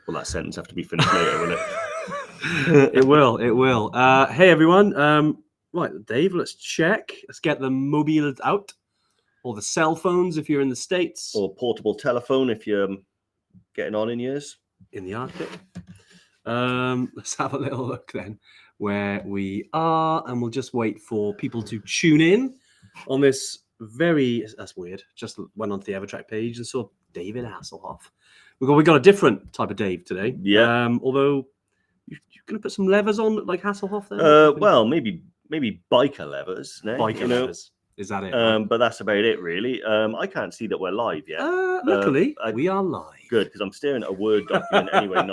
Well, that sentence have to be finished later, will it? It will. Hey, everyone. Right, Dave, let's check. Let's get the mobiles out. Or the cell phones if you're in the States. Or portable telephone if you're getting on in years. In the Arctic. Let's have a little look then where we are, and we'll just wait for people to tune in on this that's weird. Just went onto the Evertrack page and saw David Hasselhoff. We got a different type of Dave today. Yeah. Although you're going to put some levers on like Hasselhoff then? Well, maybe biker levers. No? Biker levers. Is that it? But that's about it, really. I can't see that we're live yet. Luckily, we are live. Good, because I'm staring at a Word document anyway,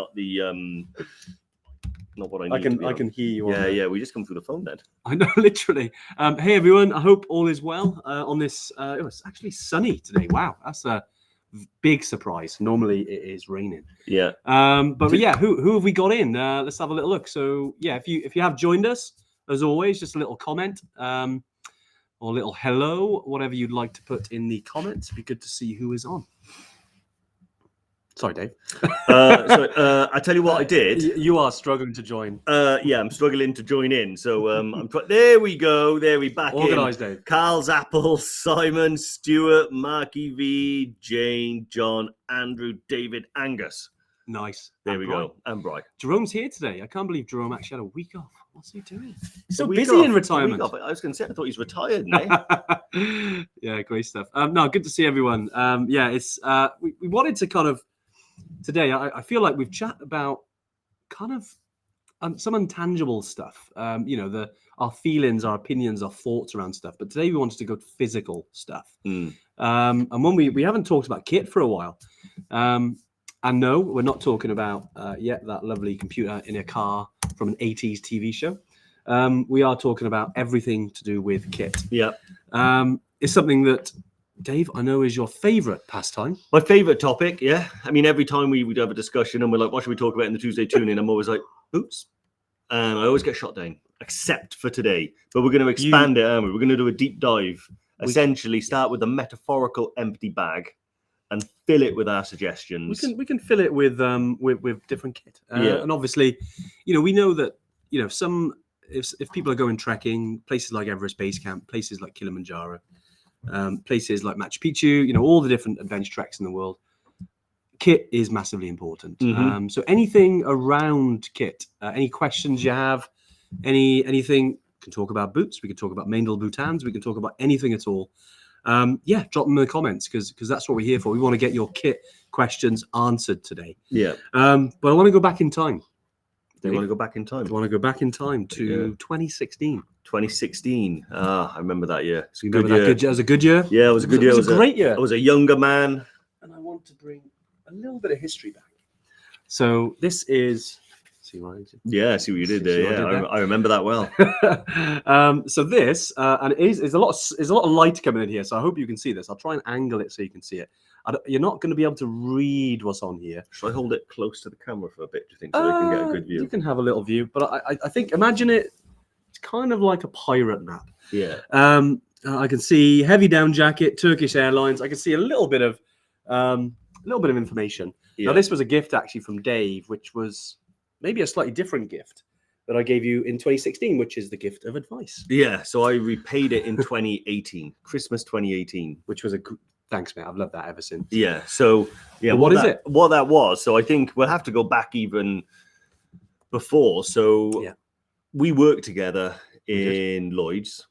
not what I need. I can hear you. Yeah. We just come through the phone then. I know, literally. Hey, everyone. I hope all is well on this. It's actually sunny today. Wow, that's a big surprise. Normally, it is raining. Yeah. But yeah, who have we got in? Let's have a little look. So yeah, if you have joined us, as always, just a little comment. Or a little hello, whatever you'd like to put in the comments. It'd be good to see who is on. Sorry, Dave. I tell you what I did. You are struggling to join. Yeah, I'm struggling to join in. So there we go. There we back Organised, in. Dave. Carl's Apple, Simon, Stuart, Marky V, Jane, John, Andrew, David, Angus. Nice. There we go. And Bright. Jerome's here today. I can't believe Jerome actually had a week off. What's he doing? He's so week busy off, in retirement. I was going to say, I thought he's retired now. Yeah, great stuff. No, good to see everyone. Yeah, it's we wanted to kind of today. I feel like we've chat about kind of some intangible stuff. Our feelings, our opinions, our thoughts around stuff. But today we wanted to go to physical stuff. And when we haven't talked about kit for a while. And no, we're not talking about that lovely computer in a car from an 80s TV show. We are talking about everything to do with kit. Yeah. It's something that, Dave, I know is your favourite pastime. My favourite topic, yeah. I mean, every time we would have a discussion and we're like, what should we talk about in the Tuesday tune-in? I'm always like, oops. And I always get shot down, except for today. But we're going to expand it, aren't we? We're going to do a deep dive. Essentially, start with a metaphorical empty bag and fill it with our suggestions. We can fill it with different kit. And obviously, we know that if people are going trekking, places like Everest Base Camp, places like Kilimanjaro, places like Machu Picchu, all the different adventure treks in the world, kit is massively important. Mm-hmm. So anything around kit, any questions you have, anything, we can talk about boots, we can talk about Maindel Boutans, we can talk about anything at all. Drop them in the comments because that's what we're here for. We want to get your kit questions answered today. Yeah. But I want to go back in time. Do you want to go back in time? I want to go back in time to 2016. 2016. I remember that year. It's a good year. It was a good year. Yeah, it was a good year. It was a great year. I was a younger man. And I want to bring a little bit of history back. So this is... Yeah, I see what you did there. Yeah, I remember that well. So this, and there's a lot of light coming in here, so I hope you can see this. I'll try and angle it so you can see it. You're not going to be able to read what's on here. Should I hold it close to the camera for a bit, do you think, so they can get a good view? You can have a little view, but I think, imagine it, it's kind of like a pirate map. Yeah. I can see heavy down jacket, Turkish Airlines. I can see a little bit of information. Yeah. Now, this was a gift actually from Dave, which was maybe a slightly different gift that I gave you in 2016, which is the gift of advice. Yeah, so I repaid it in 2018, Christmas 2018. Which was thanks, mate. I've loved that ever since. Yeah, so, yeah. Well, what is it? What that was, so I think we'll have to go back even before. So we worked together in Lloyd's.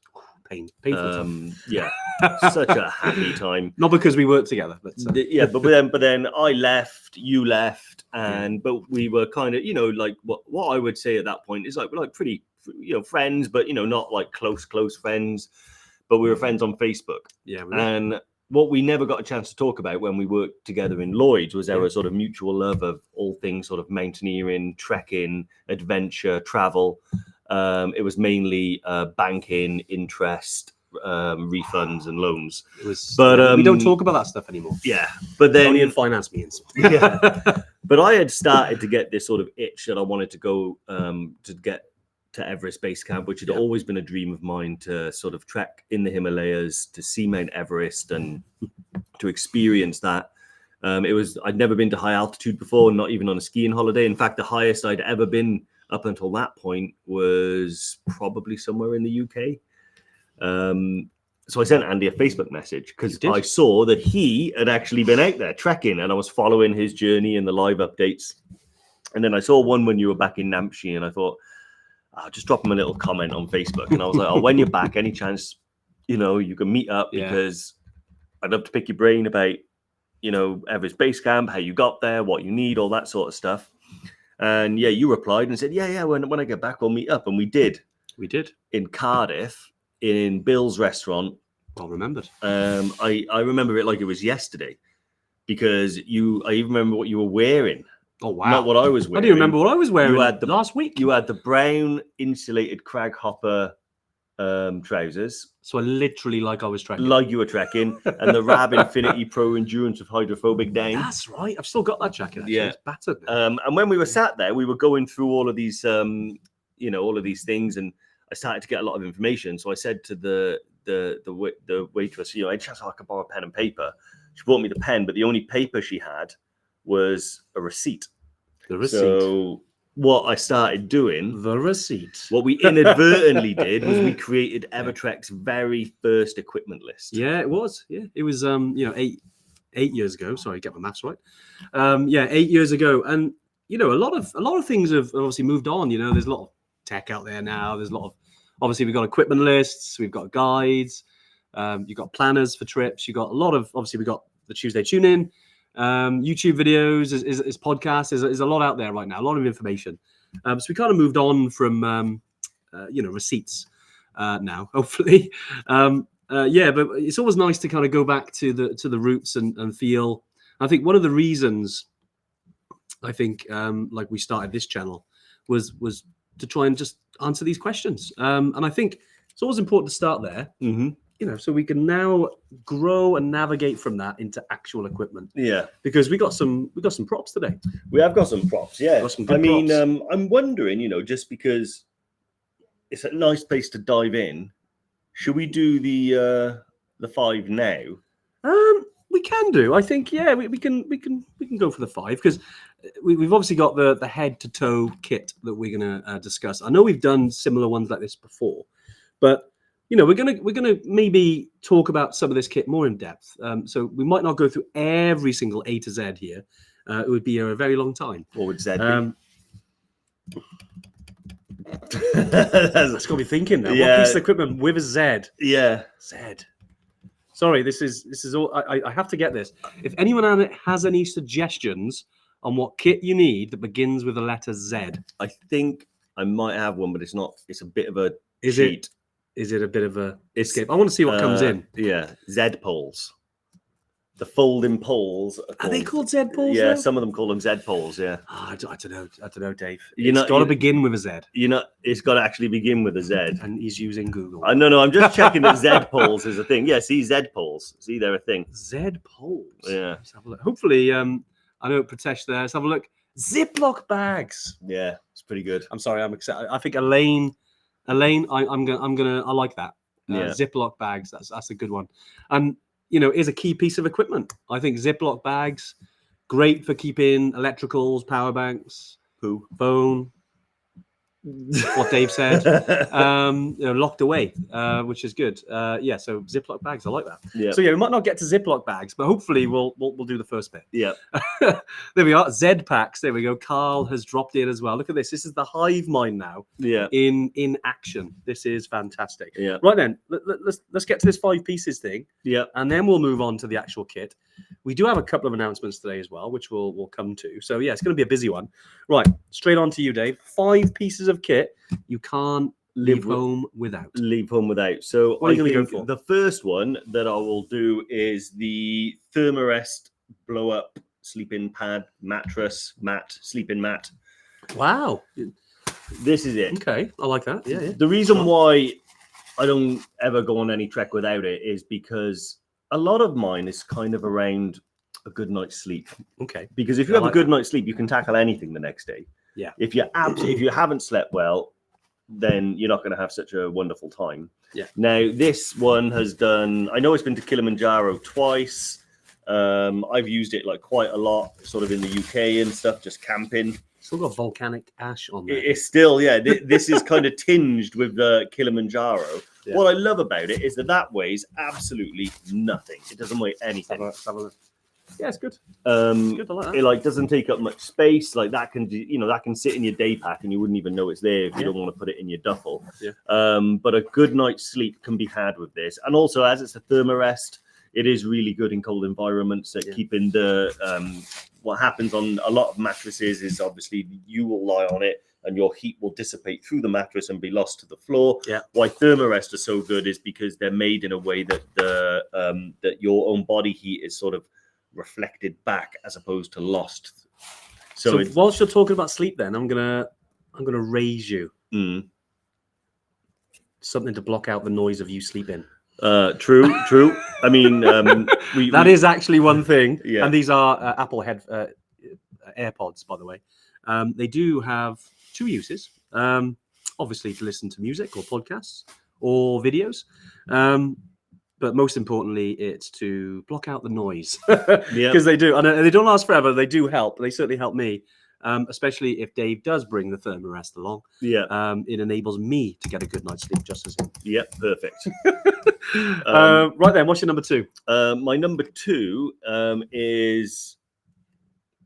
Painful time. Yeah, such a happy time. Not because we worked together, but but then I left, you left, but we were kind of, like what I would say at that point is we're like pretty, friends, but not like close friends, but we were friends on Facebook. Yeah, and what we never got a chance to talk about when we worked together in Lloyd's was our sort of mutual love of all things sort of mountaineering, trekking, adventure, travel. It was mainly banking, interest, refunds, and loans. But we don't talk about that stuff anymore. Yeah, but then only in finance meetings. Yeah, but I had started to get this sort of itch that I wanted to go to get to Everest Base Camp, which had always been a dream of mine, to sort of trek in the Himalayas, to see Mount Everest, and to experience that. I'd never been to high altitude before, not even on a skiing holiday. In fact, the highest I'd ever been up until that point was probably somewhere in the UK. So I sent Andy a Facebook message because I saw that he had actually been out there trekking, and I was following his journey and the live updates. And then I saw one when you were back in Nampshire, and I thought, I'll just drop him a little comment on Facebook. And I was like, oh, when you're back, any chance, you can meet up, because I'd love to pick your brain about, Everest Base Camp, how you got there, what you need, all that sort of stuff. And you replied and said, when I get back, we'll meet up. And we did. We did. In Cardiff, in Bill's restaurant. Well remembered. I remember it like it was yesterday, because I even remember what you were wearing. Oh, wow. Not what I was wearing. I do remember what I was wearing last week. You had the brown insulated crag hopper trousers. So literally like I was trekking. Like you were trekking. And the Rab Infinity Pro Endurance with hydrophobic down. That's right. I've still got that jacket, actually. Yeah. It's battered now. And when we were sat there, we were going through all of these, all of these things, and I started to get a lot of information. So I said to the waitress, any chance I could borrow a pen and paper? She brought me the pen, but the only paper she had was a receipt. The receipt. So what I started doing, the receipt. What we inadvertently did was we created Evertrek's very first equipment list. Yeah, it was. Yeah, it was. 8 years ago. Sorry, get my maths right. 8 years ago, and a lot of things have obviously moved on. There's a lot of tech out there now. There's a lot of, obviously we've got equipment lists, we've got guides, you've got planners for trips. You've got a lot of, obviously we've got the Tuesday Tune In. YouTube videos, is podcasts, is a lot out there right now, a lot of information. So we kind of moved on from receipts now, hopefully. But it's always nice to kind of go back to the roots and feel. I think one of the reasons like we started this channel was to try and just answer these questions. And I think it's always important to start there. Mm-hmm. So we can now grow and navigate from that into actual equipment. Yeah, because we got some props today. We have got some props. Yeah, got some good props. I'm wondering, just because it's a nice place to dive in, should we do the 5 now? We can do. I think we can go for the 5, because we've obviously got the head to toe kit that we're gonna discuss. I know we've done similar ones like this before, but we're gonna maybe talk about some of this kit more in depth. So we might not go through every single A to Z here. It would be a very long time. What would Z be? That's got me thinking now. What piece of equipment with a Z? Yeah, Z. Sorry, this is all. I have to get this. If anyone has any suggestions on what kit you need that begins with the letter Z, I think I might have one, but it's not. It's a bit of a cheat. Is it a bit of a escape? I want to see what comes in. Yeah, Z poles. The folding poles. Are they called Z poles? Yeah, some of them call them Z poles. Yeah. Oh, I don't know, Dave. It's got to begin with a Z. It's got to actually begin with a Z. And he's using Google. No, I'm just checking that Z poles is a thing. Yeah, see Z poles. See, they're a thing. Z poles. Yeah. Let's have a look. Hopefully, I know Pratesh there. Let's have a look. Ziploc bags. Yeah, it's pretty good. I'm sorry, I'm excited. I think Elaine, I like that. Ziploc bags. That's a good one. And is a key piece of equipment. I think Ziploc bags, great for keeping electricals, power banks, phone. What Dave said, locked away, which is good. So Ziploc bags, I like that. Yeah. So we might not get to Ziploc bags, but hopefully we'll do the first bit. Yeah. There we are. Z packs. There we go. Carl has dropped in as well. Look at this. This is the hive mind now. Yeah. In action. This is fantastic. Yeah. Right then, let's get to this 5 pieces thing. Yeah. And then we'll move on to the actual kit. We do have a couple of announcements today as well, which we'll come to. So it's going to be a busy one. Right. Straight on to you, Dave. 5 pieces of kit you can't leave home without. So what are you going to go for? The first one that I will do is the Thermarest blow up sleeping pad sleeping mat. Wow. This is it. Okay, I like that. Yeah. The reason why I don't ever go on any trek without it is because a lot of mine is kind of around a good night's sleep. Okay. Because if you have a good night's sleep, you can tackle anything the next day. Yeah. If you haven't slept well, then you're not going to have such a wonderful time. Yeah. Now this one has done. I know it's been to Kilimanjaro twice. I've used it like quite a lot, sort of in the UK and stuff, just camping. Still got volcanic ash on there. It's still, yeah, this is kind of tinged with the Kilimanjaro. Yeah. What I love about it is that weighs absolutely nothing. It doesn't weigh anything. Let's have a look. Yeah, it's good. It's good, I like that. It like doesn't take up much space. Like that can, that can sit in your day pack and you wouldn't even know it's there if you don't want to put it in your duffel. Yeah. But a good night's sleep can be had with this. And also, as it's a thermarest, it is really good in cold environments at keeping the what happens on a lot of mattresses is obviously you will lie on it and your heat will dissipate through the mattress and be lost to the floor. Yeah. Why thermarest are so good is because they're made in a way that that your own body heat is sort of reflected back as opposed to lost. So whilst you're talking about sleep, then I'm gonna raise you something to block out the noise of you sleeping. True. I mean, that is actually one thing. Yeah. And these are Apple AirPods, by the way. They do have two uses. Obviously, to listen to music or podcasts or videos. But most importantly, it's to block out the noise. Because they do. And they don't last forever. They do help. They certainly help me. Especially if Dave does bring the thermarest along. Yeah. It enables me to get a good night's sleep just as him. Yeah, perfect. Right then, what's your number two? My number two is,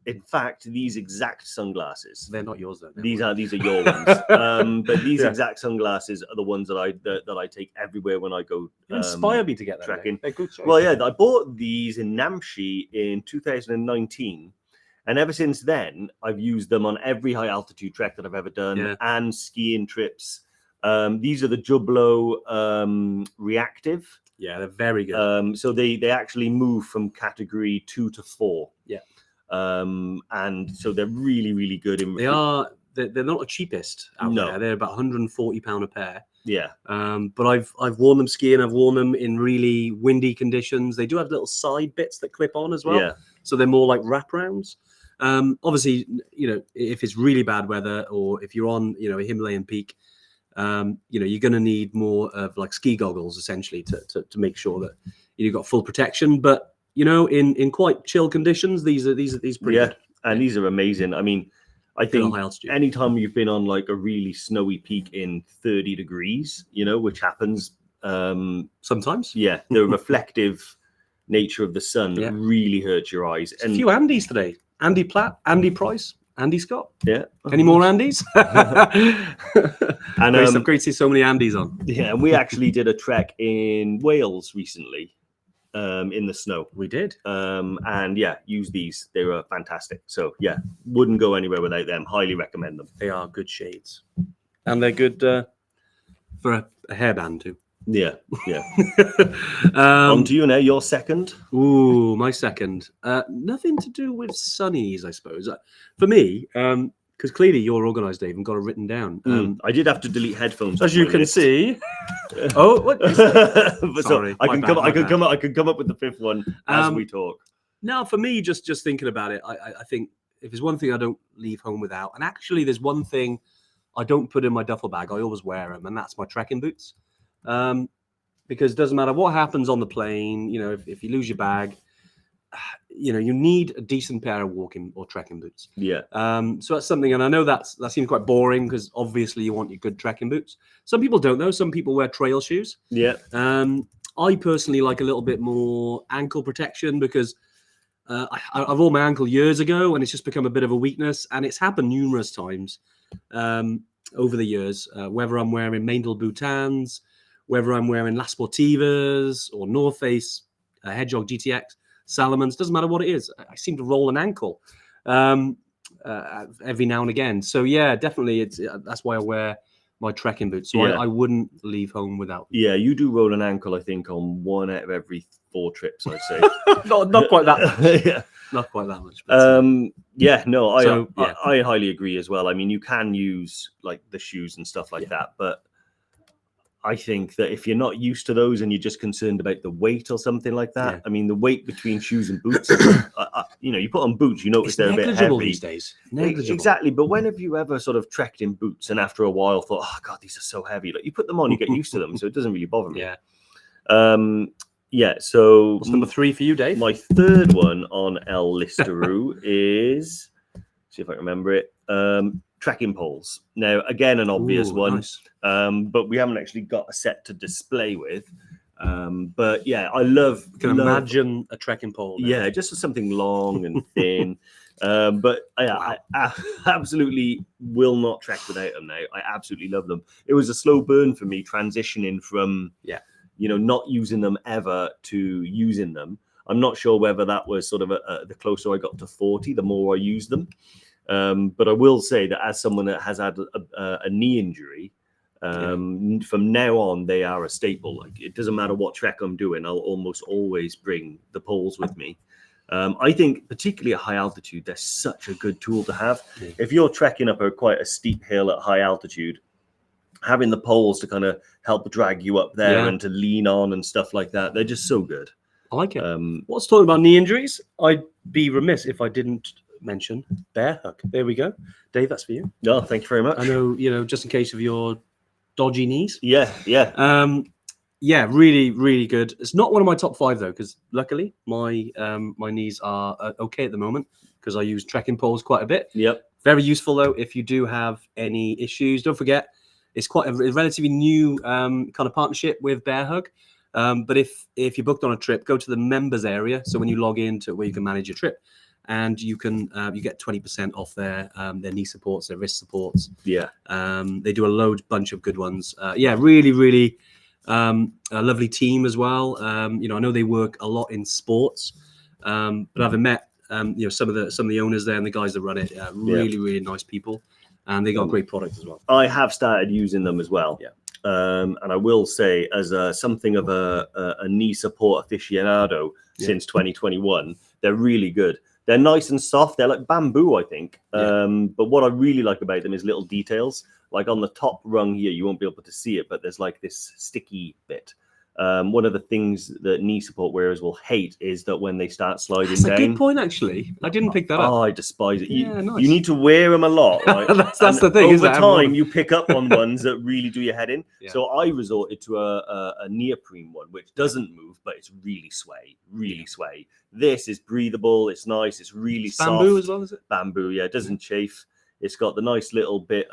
in fact, these exact sunglasses. They're not yours though. These are your ones. But these exact sunglasses are the ones that I take everywhere when I go. You inspire me to get them. Trekking. They're good choice. Well, yeah, I bought these in Namche in 2019. And ever since then, I've used them on every high altitude trek that I've ever done and skiing trips. These are the Jublo Reactive. Yeah, they're very good. So they actually move from category 2 to 4. Yeah. And so they're really, really good. They're not the cheapest out there. They're about £140 a pair. Yeah. But I've worn them skiing. I've worn them in really windy conditions. They do have little side bits that clip on as well. Yeah. So they're more like wraparounds. Obviously, if it's really bad weather or if you're on, a Himalayan peak, you're going to need more of like ski goggles essentially to make sure that you've got full protection. But in quite chill conditions, these are pretty good. And these are amazing. I mean, I think anytime you've been on like a really snowy peak in 30 degrees, which happens sometimes. Yeah, the reflective nature of the sun really hurts your eyes. And a few Andys today. Andy Platt, Andy Price, Andy Scott. Yeah. Any more Andys? And great to see so many Andys on. Yeah, and we actually did a trek in Wales recently in the snow. We did. And use these. They were fantastic. So wouldn't go anywhere without them. Highly recommend them. They are good shades. And they're good for a hairband too. Yeah. On to you now, your second. Ooh, my second. Nothing to do with sunnies, I suppose. For me, because clearly you're organised, Dave, and got it written down. I did have to delete headphones, as you can see. Oh, what? Sorry, I can come up with the fifth one as we talk. No, for me, just thinking about it, I think if there's one thing I don't leave home without, and actually there's one thing I don't put in my duffel bag, I always wear them, and that's my trekking boots. Because it doesn't matter what happens on the plane, if you lose your bag, you need a decent pair of walking or trekking boots. Yeah. So that's something, and I know that seems quite boring because obviously you want your good trekking boots. Some people don't know. Some people wear trail shoes. Yeah. I personally like a little bit more ankle protection because I've worn my ankle years ago and it's just become a bit of a weakness, and it's happened numerous times over the years. Whether I'm wearing Maindel Boutans, whether I'm wearing La Sportivas or North Face, Hedgehog GTX, Salomons, doesn't matter what it is. I seem to roll an ankle every now and again. So definitely, that's why I wear my trekking boots. So I wouldn't leave home without them. Yeah, you do roll an ankle, I think, on 1 out of every 4 trips, I'd say. not quite that much. Yeah. Not quite that much. But I highly agree as well. I mean, you can use like the shoes and stuff like that, but I think that if you're not used to those and you're just concerned about the weight or something like that, I mean, the weight between shoes and boots, you put on boots, you notice they're a bit heavy these days. Negligible. Exactly. But when have you ever sort of trekked in boots and after a while thought, oh God, these are so heavy? Like you put them on, you get used to them. So it doesn't really bother me. Yeah. Yeah. So What's number 3 for you, Dave? my third one on El Listeroo is, see if I can remember it, trekking poles. Now, again, an obvious one, Nice. but we haven't actually got a set to display with. But yeah, I love. I can imagine a trekking pole. Now. Yeah, just something long and thin. But I absolutely will not trek without them now. I absolutely love them. It was a slow burn for me transitioning from not using them ever to using them. I'm not sure whether that was sort of the closer I got to 40, the more I used them. But I will say that as someone that has had a knee injury, from now on they are a staple. Like, it doesn't matter what trek I'm doing, I'll almost always bring the poles with me. I think particularly at high altitude, they're such a good tool to have. If you're trekking up quite a steep hill at high altitude, having the poles to kind of help drag you up there and to lean on and stuff like that, they're just so good. I like it. What's talking about knee injuries? I'd be remiss if I didn't mention bear hug. There we go. Dave, that's for you. No, thank you very much. I know, just in case of your dodgy knees. Yeah. Yeah, really, really good. It's not one of my top 5 though, because luckily my knees are okay at the moment because I use trekking poles quite a bit. Yep. Very useful though if you do have any issues. Don't forget, it's quite a relatively new kind of partnership with Bear Hug. But if you're booked on a trip, go to the members area. So when you log into where you can manage your trip, and you can you get 20% off their knee supports, their wrist supports. Yeah. They do a bunch of good ones. Really, really a lovely team as well. I know they work a lot in sports, but I've met some of the owners there and the guys that run it. Really, really nice people, and they got great products as well. I have started using them as well. Yeah. And I will say, as something of a knee support aficionado since 2021, they're really good. They're nice and soft. They're like bamboo, I think. But what I really like about them is little details. Like on the top rung here, you won't be able to see it, but there's like this sticky bit. One of the things that knee support wearers will hate is that when they start sliding down. That's a good point, actually. I didn't pick that up. Oh, I despise it. Nice. You need to wear them a lot. Right? that's the thing. Over time, you pick up on ones that really do your head in. Yeah. So I resorted to a neoprene one, which doesn't move, but it's really sway. This is breathable. It's nice. It's really soft. Bamboo as well, is it? Bamboo, yeah. It doesn't chafe. It's got the nice little bit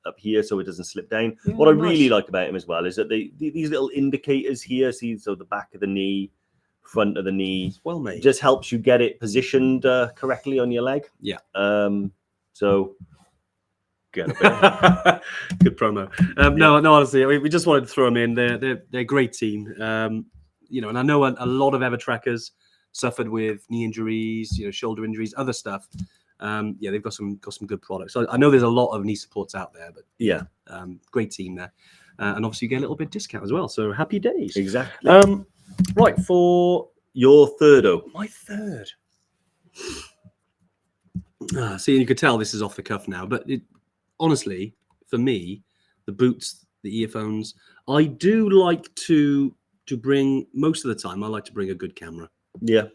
up here so it doesn't slip down. Yeah, what I really like about them as well is that these little indicators here, see, so the back of the knee, front of the knee, well made, just helps you get it positioned correctly on your leg. Yeah. So get a bit. Good promo. No, honestly, we just wanted to throw them in. They're a great team. And I know a lot of ever trackers suffered with knee injuries, shoulder injuries, other stuff. They've got some good products. So I know there's a lot of knee supports out there, but great team there, and obviously you get a little bit discount as well. So happy days. Exactly. Right, for your third. My third. See, you could tell this is off the cuff now, but honestly, for me, the boots, the earphones, I do like to bring, most of the time, I like to bring a good camera. Yeah.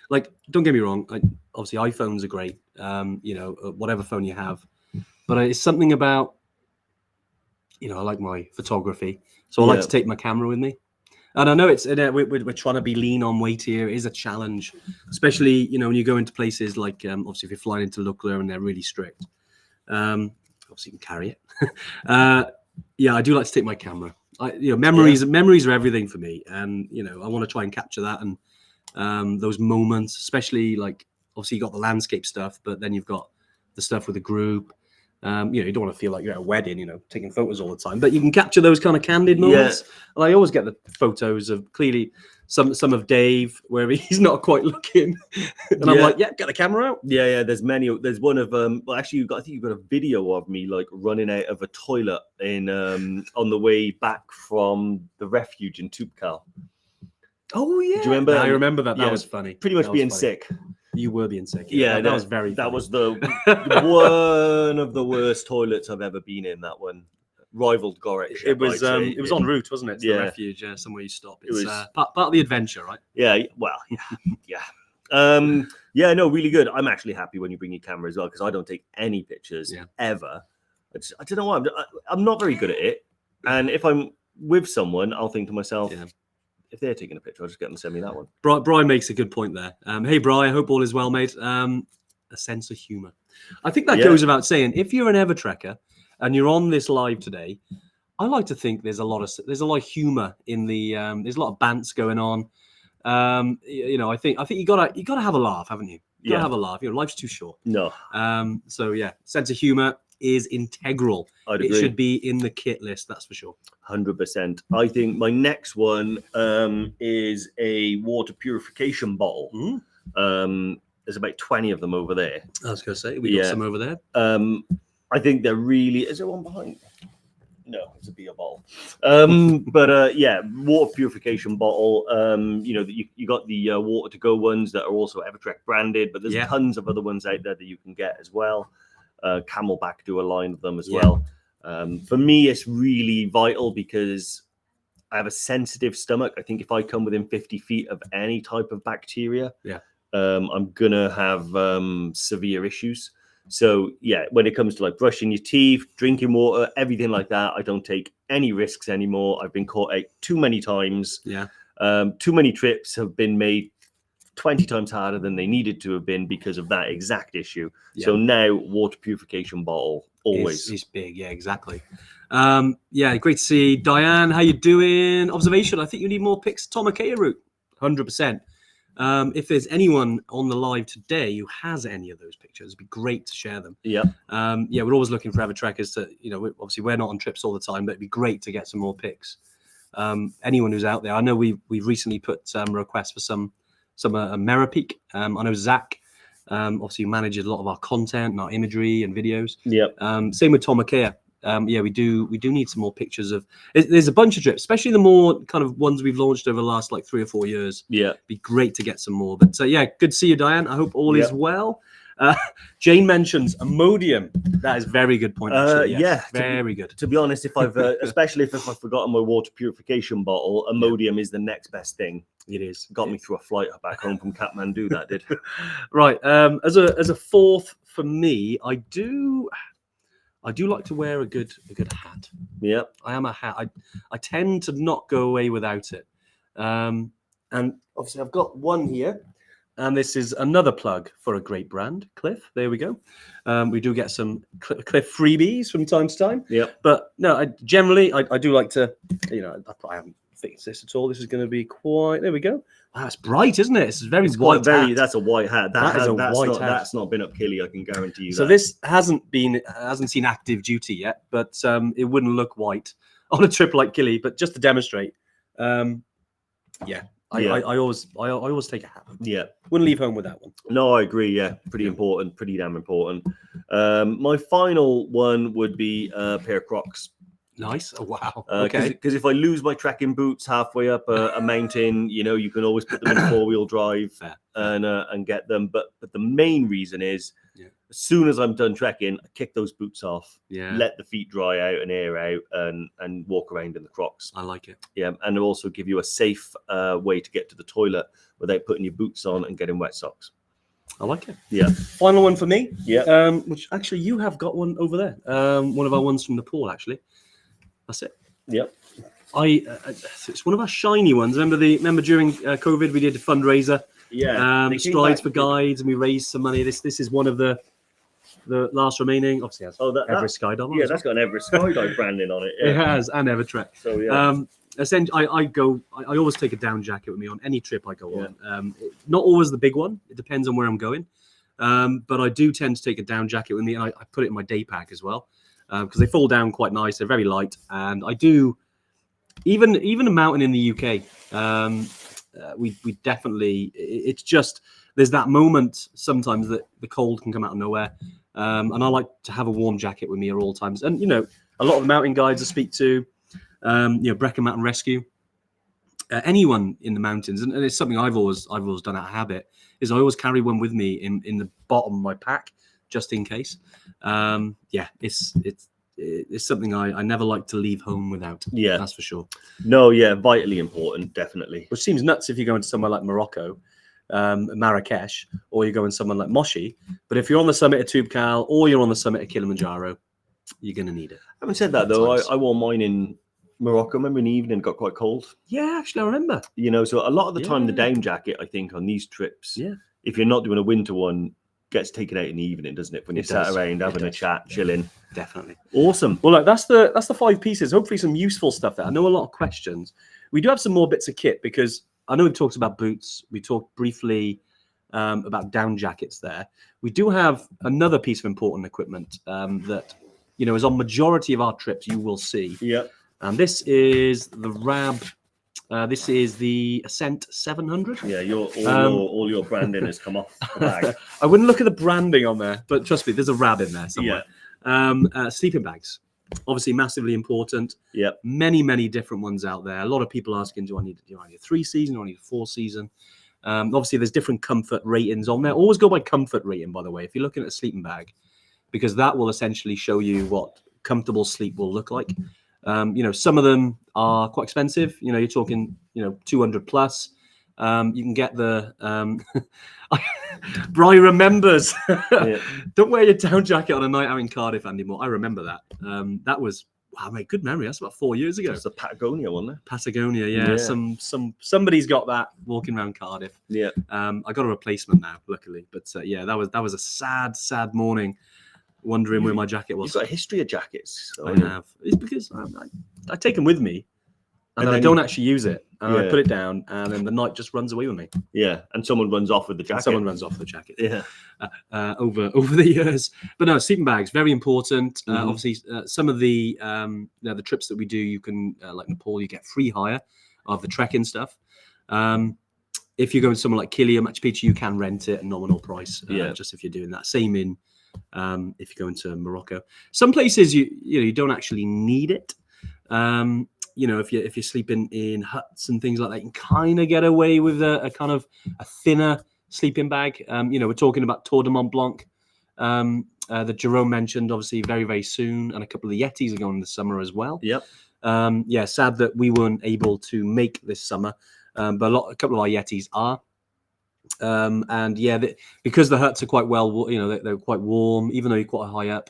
Like, don't get me wrong. Obviously, iPhones are great. Whatever phone you have, but it's something about, I like my photography, so I like to take my camera with me. And I know we're trying to be lean on weight here. It is a challenge, especially when you go into places like obviously if you're flying into Lukla and they're really strict. Obviously you can carry it. I do like to take my camera. Memories are everything for me, and I want to try and capture that and those moments, especially like obviously you got the landscape stuff, but then you've got the stuff with the group. You don't want to feel like you're at a wedding, taking photos all the time, but you can capture those kind of candid moments. Yeah. And I always get the photos of clearly some of Dave where he's not quite looking, and I'm like, get the camera out. Yeah. There's many. There's one of well, actually, I think you've got a video of me like running out of a toilet in on the way back from the refuge in Tupkal. Oh yeah, do you remember? I remember that. That was funny. Pretty much being sick. You were being sick. Yeah, that was very funny. That was the one of the worst toilets I've ever been in. That one rivaled Gorek. It was en route, wasn't it? To the refuge, somewhere you stop. It's part of the adventure, right? Yeah. Well, yeah. No, really good. I'm actually happy when you bring your camera as well, because I don't take any pictures ever. I don't know why. I'm not very good at it, and if I'm with someone, I'll think to myself, if they're taking a picture, I'll just get them to send me that one. Brian makes a good point there. Hey, Brian, I hope all is well, mate. A sense of humour. I think that goes without saying. If you're an Evertrekker and you're on this live today, I like to think there's a lot of humour in the. There's a lot of bants going on. I think you gotta have a laugh, haven't you? You gotta have a laugh. Life's too short. No. So yeah, sense of humour is integral. I'd agree. It should be in the kit list, that's for sure. 100%. I think my next one is a water purification bottle. There's about 20 of them over there. I was going to say, we got some over there. I think they're really... Is there one behind? No, it's a beer bottle. Water purification bottle. You got the water to go ones that are also Evertrek branded, but there's tons of other ones out there that you can get as well. Camelback do a line of them as well. For me, it's really vital because I have a sensitive stomach. I think if I come within 50 feet of any type of bacteria, I'm gonna have severe issues. So yeah, when it comes to like brushing your teeth, drinking water, everything like that, I don't take any risks anymore. I've been caught out too many times. Too many trips have been made 20 times harder than they needed to have been because of that exact issue. So now water purification bottle always is big. Yeah, exactly. Great to see Diane. How you doing? Observation. I think you need more pics. Tom Akea route. 100%. If there's anyone on the live today who has any of those pictures, it'd be great to share them. We're always looking for Evertrekkers to, obviously we're not on trips all the time, but it'd be great to get some more pics. Anyone who's out there, I know we've recently put requests for some Merapeak. I know Zach, obviously manages a lot of our content and our imagery and videos. Same with Tom Akea. We do need some more pictures of. There's a bunch of trips, especially the more kind of ones we've launched over the last like 3 or 4 years. Be great to get some more. But good to see you, Diane. I hope all is well. Jane mentions Imodium. That is very good point. Actually. Very good. To be honest, if I've especially if I've forgotten my water purification bottle, Imodium is the next best thing. It is. Got me through a flight back home from Kathmandu. That did. Right. As a fourth for me, I do like to wear a good hat. I am a hat. I tend to not go away without it. And obviously I've got one here. And this is another plug for a great brand, Cliff. There we go. We do get some Cliff freebies from time to time. But no, I do like to, I haven't fixed this at all. This is going to be quite, there we go. Wow, it's bright, isn't it? It's very white hat. That's a white hat. That's a white hat. That's not been up Killy, I can guarantee you so that. This hasn't seen active duty yet, but it wouldn't look white on a trip like Killy, but just to demonstrate. I always take a hat. Wouldn't leave home without one. No, I agree. Yeah, pretty important, pretty damn important. My final one would be a pair of Crocs. Nice. Oh, wow. Okay. Because if I lose my trekking boots halfway up a mountain, you can always put them in 4-wheel drive and get them. But the main reason is, as soon as I'm done trekking, I kick those boots off, let the feet dry out and air out, and walk around in the Crocs. I like it. And also give you a safe way to get to the toilet without putting your boots on and getting wet socks. I like it. Final one for me. Which actually you have got one over there. One of our ones from Nepal, actually. That's it. It's one of our shiny ones. Remember during COVID we did a fundraiser. Strides for Guides, and we raised some money. This is one of the last remaining. Obviously, has Everest Skydive. Yeah, that's got an Everest Skydive branding on it. It has, and Evertrek. So essentially, I always take a down jacket with me on any trip I go on. Not always the big one. It depends on where I'm going. But I do tend to take a down jacket with me, and I put it in my day pack as well. Because they fall down quite nice. They're very light, and I do even a mountain in the UK. We definitely. It's just there's that moment sometimes that the cold can come out of nowhere, and I like to have a warm jacket with me at all times. And a lot of the mountain guides I speak to, Brecon Mountain Rescue, anyone in the mountains, and it's something I've always done out of habit. Is I always carry one with me in the bottom of my pack, just in case. It's something I never like to leave home without. That's for sure. No, vitally important, definitely. Which seems nuts if you're going to somewhere like Morocco, Marrakesh, or you're going somewhere like Moshi. But if you're on the summit of Toubkal or you're on the summit of Kilimanjaro, you're going to need it. Having said that, though, nice. I wore mine in Morocco, remember in the evening it got quite cold. Yeah, actually, I remember. You know, so a lot of the time, the Yeah. down jacket, I think, on these trips, Yeah. if you're not doing a winter one, gets taken out in the evening, doesn't it? When you're It sat does. around It having a does. chat, Yeah. chilling. Definitely. Awesome. Well, look, that's the 5 pieces. Hopefully, some useful stuff there. I know a lot of questions. We do have some more bits of kit because I know we've talked about boots. We talked briefly about down jackets there. We do have another piece of important equipment that is on majority of our trips. You will see. Yeah. And this is the RAB. This is the Ascent 700. Yeah, all your branding has come off the bag. I wouldn't look at the branding on there, but trust me, there's a RAB in there somewhere. Sleeping bags, obviously massively important. Yeah. Many different ones out there. A lot of people asking, do I need a 3 season? Do I need a 4 season? Obviously, there's different comfort ratings on there. Always go by comfort rating, by the way, if you're looking at a sleeping bag, because that will essentially show you what comfortable sleep will look like. Some of them are quite expensive. You're talking, 200 plus. You can get the Bri remembers. Yeah. Don't wear your down jacket on a night out in Cardiff anymore. I remember that. That was mate, good memory. That's about 4 years ago. It's the Patagonia one, there. Patagonia, yeah. Somebody's got that walking around Cardiff. Yeah. I got a replacement now, luckily. But that was a sad morning, wondering where my jacket was. You've got a history of jackets. I have. It's because I take them with me, and then I don't actually use it, and I put it down, and then the night just runs away with me. Yeah, and someone runs off with the jacket. Yeah, over the years. But no, sleeping bags very important. Obviously, some of the trips that we do, you can like Nepal, you get free hire of the trekking stuff. If you're going somewhere like Kili or Machu Picchu, you can rent it at nominal price. Just if you're doing that. Same in if you go into Morocco. Some places you don't actually need it. If you're sleeping in huts and things like that, you can kind of get away with a kind of a thinner sleeping bag. We're talking about Tour de Mont Blanc that Jerome mentioned, obviously very, very soon, and a couple of the Yetis are going this summer as well. Yep. Sad that we weren't able to make this summer, but a couple of our Yetis are. Because the huts are quite well, they're quite warm, even though you're quite high up.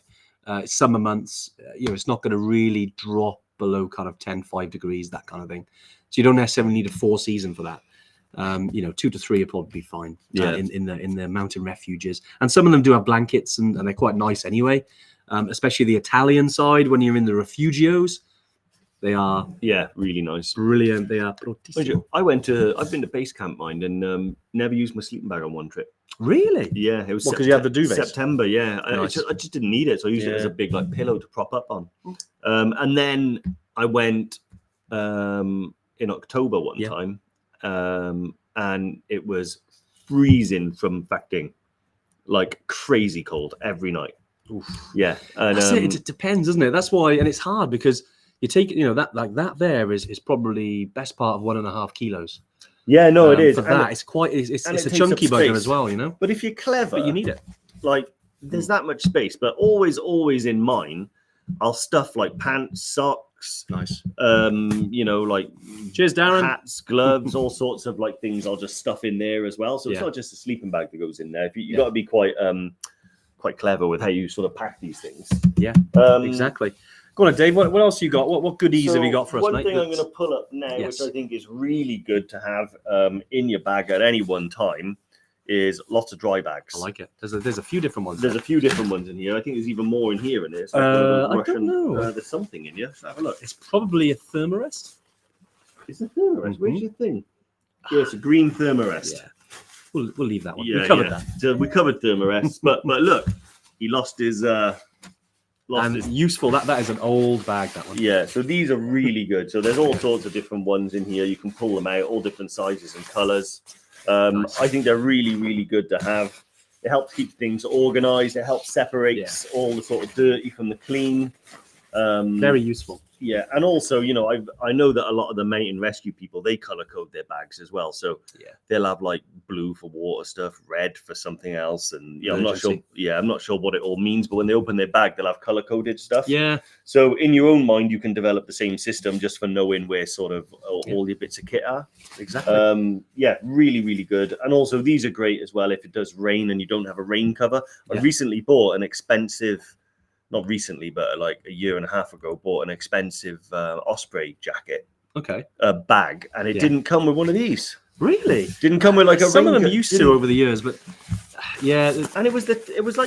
Summer months, it's not going to really drop below kind of 5 degrees, that kind of thing. So you don't necessarily need a 4 season for that. 2 to 3 will probably be fine. In the mountain refuges, and some of them do have blankets, and they're quite nice anyway. Especially the Italian side when you're in the refugios. They are really nice, brilliant. They are protissimo. I've been to base camp, mind, and never used my sleeping bag on one trip. Really? Yeah, it was because you have the duvet. September. Yeah, Nice. I just didn't need it, so I used it as a big pillow to prop up on. And then I went in October one time, and it was freezing from facting, like crazy cold every night. Oof. Yeah, and it depends, doesn't it? That's why, and it's hard because you take that there is probably best part of 1.5 kilos. Yeah, no, it is. For that, it's a chunky bugger as well, But if you're clever, but you need it. Like there's that much space, but always in mine, I'll stuff like pants, socks. Nice. Like cheers, Darren. Hats, gloves, all sorts of like things. I'll just stuff in there as well. So it's not just a sleeping bag that goes in there. You got to be quite clever with how you sort of pack these things. Yeah, exactly. Go on, Dave. What else you got? What goodies have you got for us, mate? One thing I'm going to pull up now, which I think is really good to have in your bag at any one time, is lots of dry bags. I like it. There's a few different ones. There's a few different ones in here. I think there's even more in here in this. I don't know. There's something in here. Let's have a look. It's probably a thermarest. It's a thermarest. Where's your thing? Yeah, it's a green thermarest. Yeah. We'll leave that one. Yeah, we covered that. So we covered thermarest, but look, he lost his. Useful. That is an old bag. That one. Yeah. So these are really good. So there's all sorts of different ones in here. You can pull them out, all different sizes and colors. Nice. I think they're really, really good to have. It helps keep things organized. It helps separate all the sort of dirty from the clean. Very useful. Yeah, and also, I know that a lot of the mountain rescue people, they color code their bags as well. So they'll have like blue for water stuff, red for something else, and I'm not sure. Yeah, I'm not sure what it all means, but when they open their bag, they'll have color coded stuff. Yeah. So in your own mind, you can develop the same system just for knowing where sort of all your bits of kit are. Exactly. Really, really good. And also, these are great as well if it does rain and you don't have a rain cover. I recently bought an expensive not recently, but like a year and a half ago, bought an expensive Osprey jacket Okay. bag, and it Yeah. didn't come with one of these. Really? Didn't come with like a Some of them raincoat, used to didn't- over the years, but yeah, And it was like the was a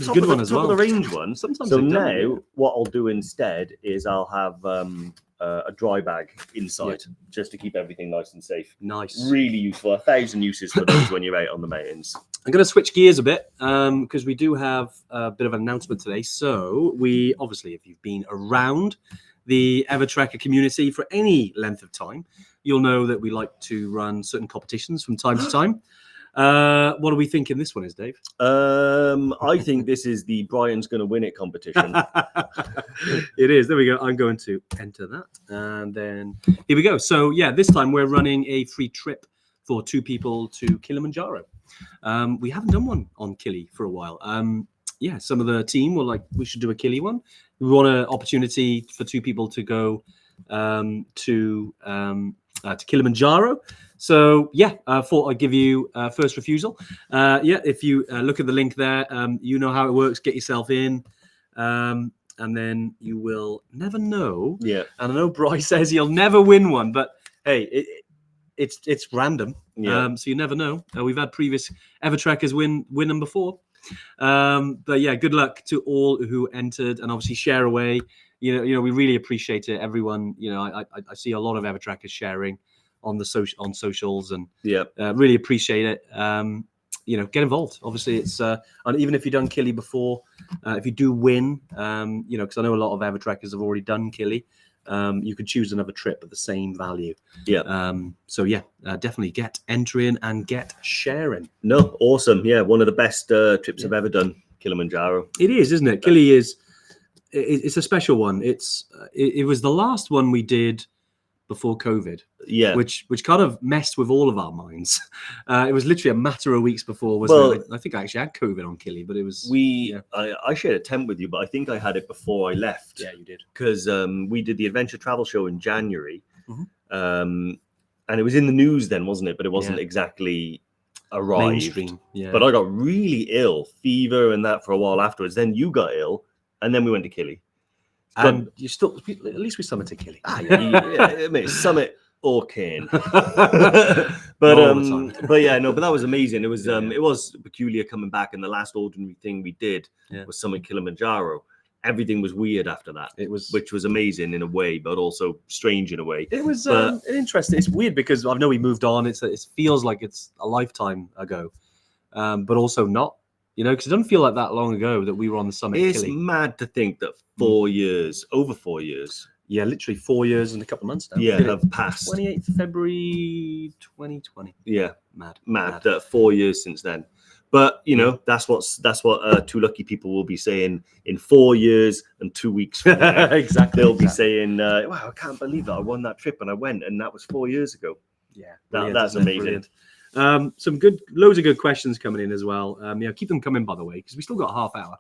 top, good of, one the, as top well. of the range one. Sometimes So they don't, now yeah. what I'll do instead is I'll have a dry bag inside just to keep everything nice and safe. Nice. Really useful. 1,000 uses for those when you're out on the mountains. I'm going to switch gears a bit because we do have a bit of an announcement today. So we obviously, if you've been around the Evertrekker community for any length of time, you'll know that we like to run certain competitions from time to time. What are we thinking this one is, Dave? I think this is the Brian's going to win it competition. It is. There we go. I'm going to enter that. And then here we go. So yeah, this time we're running a free trip for 2 people to Kilimanjaro. We haven't done one on Kili for a while. Yeah, some of the team were like, we should do a Kili one. We want an opportunity for 2 people to go to Kilimanjaro. So yeah, thought I'd give you first refusal. Yeah, if you look at the link there, you know how it works. Get yourself in, and then you will never know. Yeah. And I know Bryce says he'll never win one, but hey, it's random. Yeah. So you never know. We've had previous Evertrekkers win them before. But yeah, good luck to all who entered, and obviously share away. You know, we really appreciate it. Everyone, you know, I see a lot of Evertrekkers sharing on the socials, and Yeah. really appreciate it. You know, get involved. Obviously, it's and even if you've done Kili before, if you do win, you know, because I know a lot of Evertrekkers have already done Kili. You could choose another trip at the same value. Yeah. So yeah, definitely get entering and get sharing. No, awesome. Yeah, one of the best trips I've ever done, Kilimanjaro. It is, isn't it? Kili is. It's a special one. It was the last one we did before COVID. Yeah. Which kind of messed with all of our minds. It was literally a matter of weeks before. I think I actually had COVID on Kili, but it was. I shared a tent with you, but I think I had it before I left. Yeah, you did. Because we did the Adventure Travel Show in January, Mhm. and it was in the news then, wasn't it? But it wasn't exactly arrived. Mainstream. Yeah. But I got really ill, fever and that for a while afterwards. Then you got ill, and then we went to Kili. And you still, at least we summited Kili. I mean, Summit or Cairn. but that was amazing. It was it was peculiar coming back, and the last ordinary thing we did was Summit Kilimanjaro. Everything was weird after that. Which was amazing in a way, but also strange in a way. It was interesting. It's weird because I know we moved on. It feels like it's a lifetime ago, but also not. You know, because it doesn't feel like that long ago that we were on the summit. It's mad to think that 4 years, over 4 years. Yeah, literally 4 years and a couple of months now. Yeah, have passed. 28th February 2020. Yeah, mad. 4 years since then. But you know, that's what 2 lucky people will be saying in 4 years and 2 weeks from now. Exactly. They'll be saying, "Wow, I can't believe that I won that trip and I went, and that was 4 years ago." Yeah, that's amazing. Brilliant. Loads of good questions coming in as well. Yeah, keep them coming, by the way, because we still got a half hour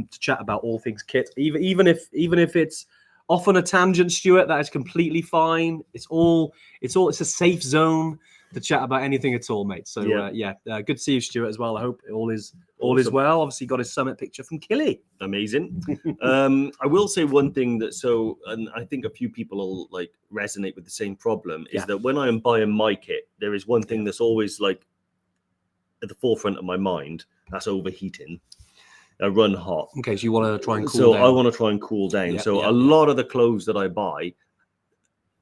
to chat about all things kit. Even if it's off on a tangent, Stuart, that is completely fine. It's a safe zone to chat about anything at all, mate. So good to see you, Stuart, as well. I hope all is well. Obviously, got his summit picture from Kili. Amazing. I will say one thing and I think a few people will like resonate with the same problem is that when I am buying my kit, there is one thing that's always like at the forefront of my mind. That's overheating. I run hot. Okay, so you want to try and cool down. I want to try and cool down. A lot of the clothes that I buy,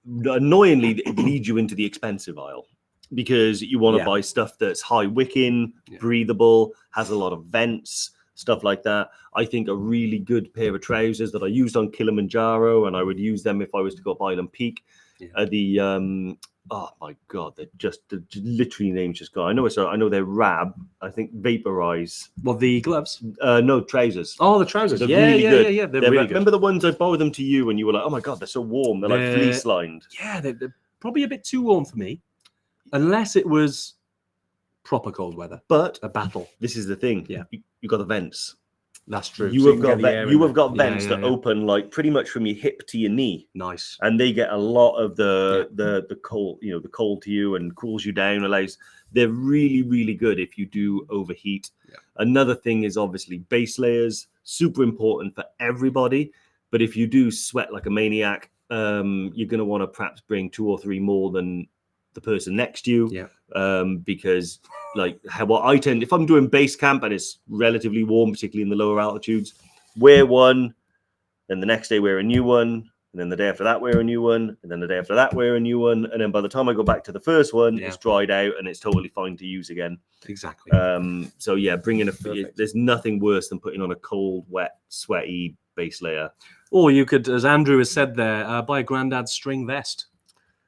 annoyingly, lead you into the expensive aisle. Because you want to buy stuff that's high wicking, breathable, has a lot of vents, stuff like that. I think a really good pair of trousers that I used on Kilimanjaro, and I would use them if I was to go up Island Peak. Oh my God, the literally names just gone. I know they're Rab. I think Vaporize. Well, the gloves? No, trousers. Oh, the trousers. They're really good. Yeah. They're really good. Remember the ones I borrowed them to you, and you were like, "Oh my God, they're so warm. They're like fleece lined." Yeah, they're probably a bit too warm for me. Unless it was proper cold weather, but a battle. This is the thing. Yeah, you got the vents. That's true. You So have can got get the air in you there. have got Yeah, vents yeah, that yeah. open like pretty much from your hip to your knee, Nice. and they get a lot of the cold, you know, the cold to you and cools you down. Allows they're really really good if you do overheat. Yeah. Another thing is obviously base layers, super important for everybody. But if you do sweat like a maniac, you're going to want to perhaps bring 2 or 3 more than the person next to you. Yeah. Because like what I tend, if I'm doing base camp and it's relatively warm, particularly in the lower altitudes, wear one, then the next day wear a new one, and then the day after that wear a new one, and then the day after that wear a new one, and then by the time I go back to the first one, Yeah. it's dried out and it's totally fine to use again. Exactly. So yeah, bringing Perfect. there's nothing worse than putting on a cold, wet, sweaty base layer. Or you could, as Andrew has said there, buy a Grandad's string vest.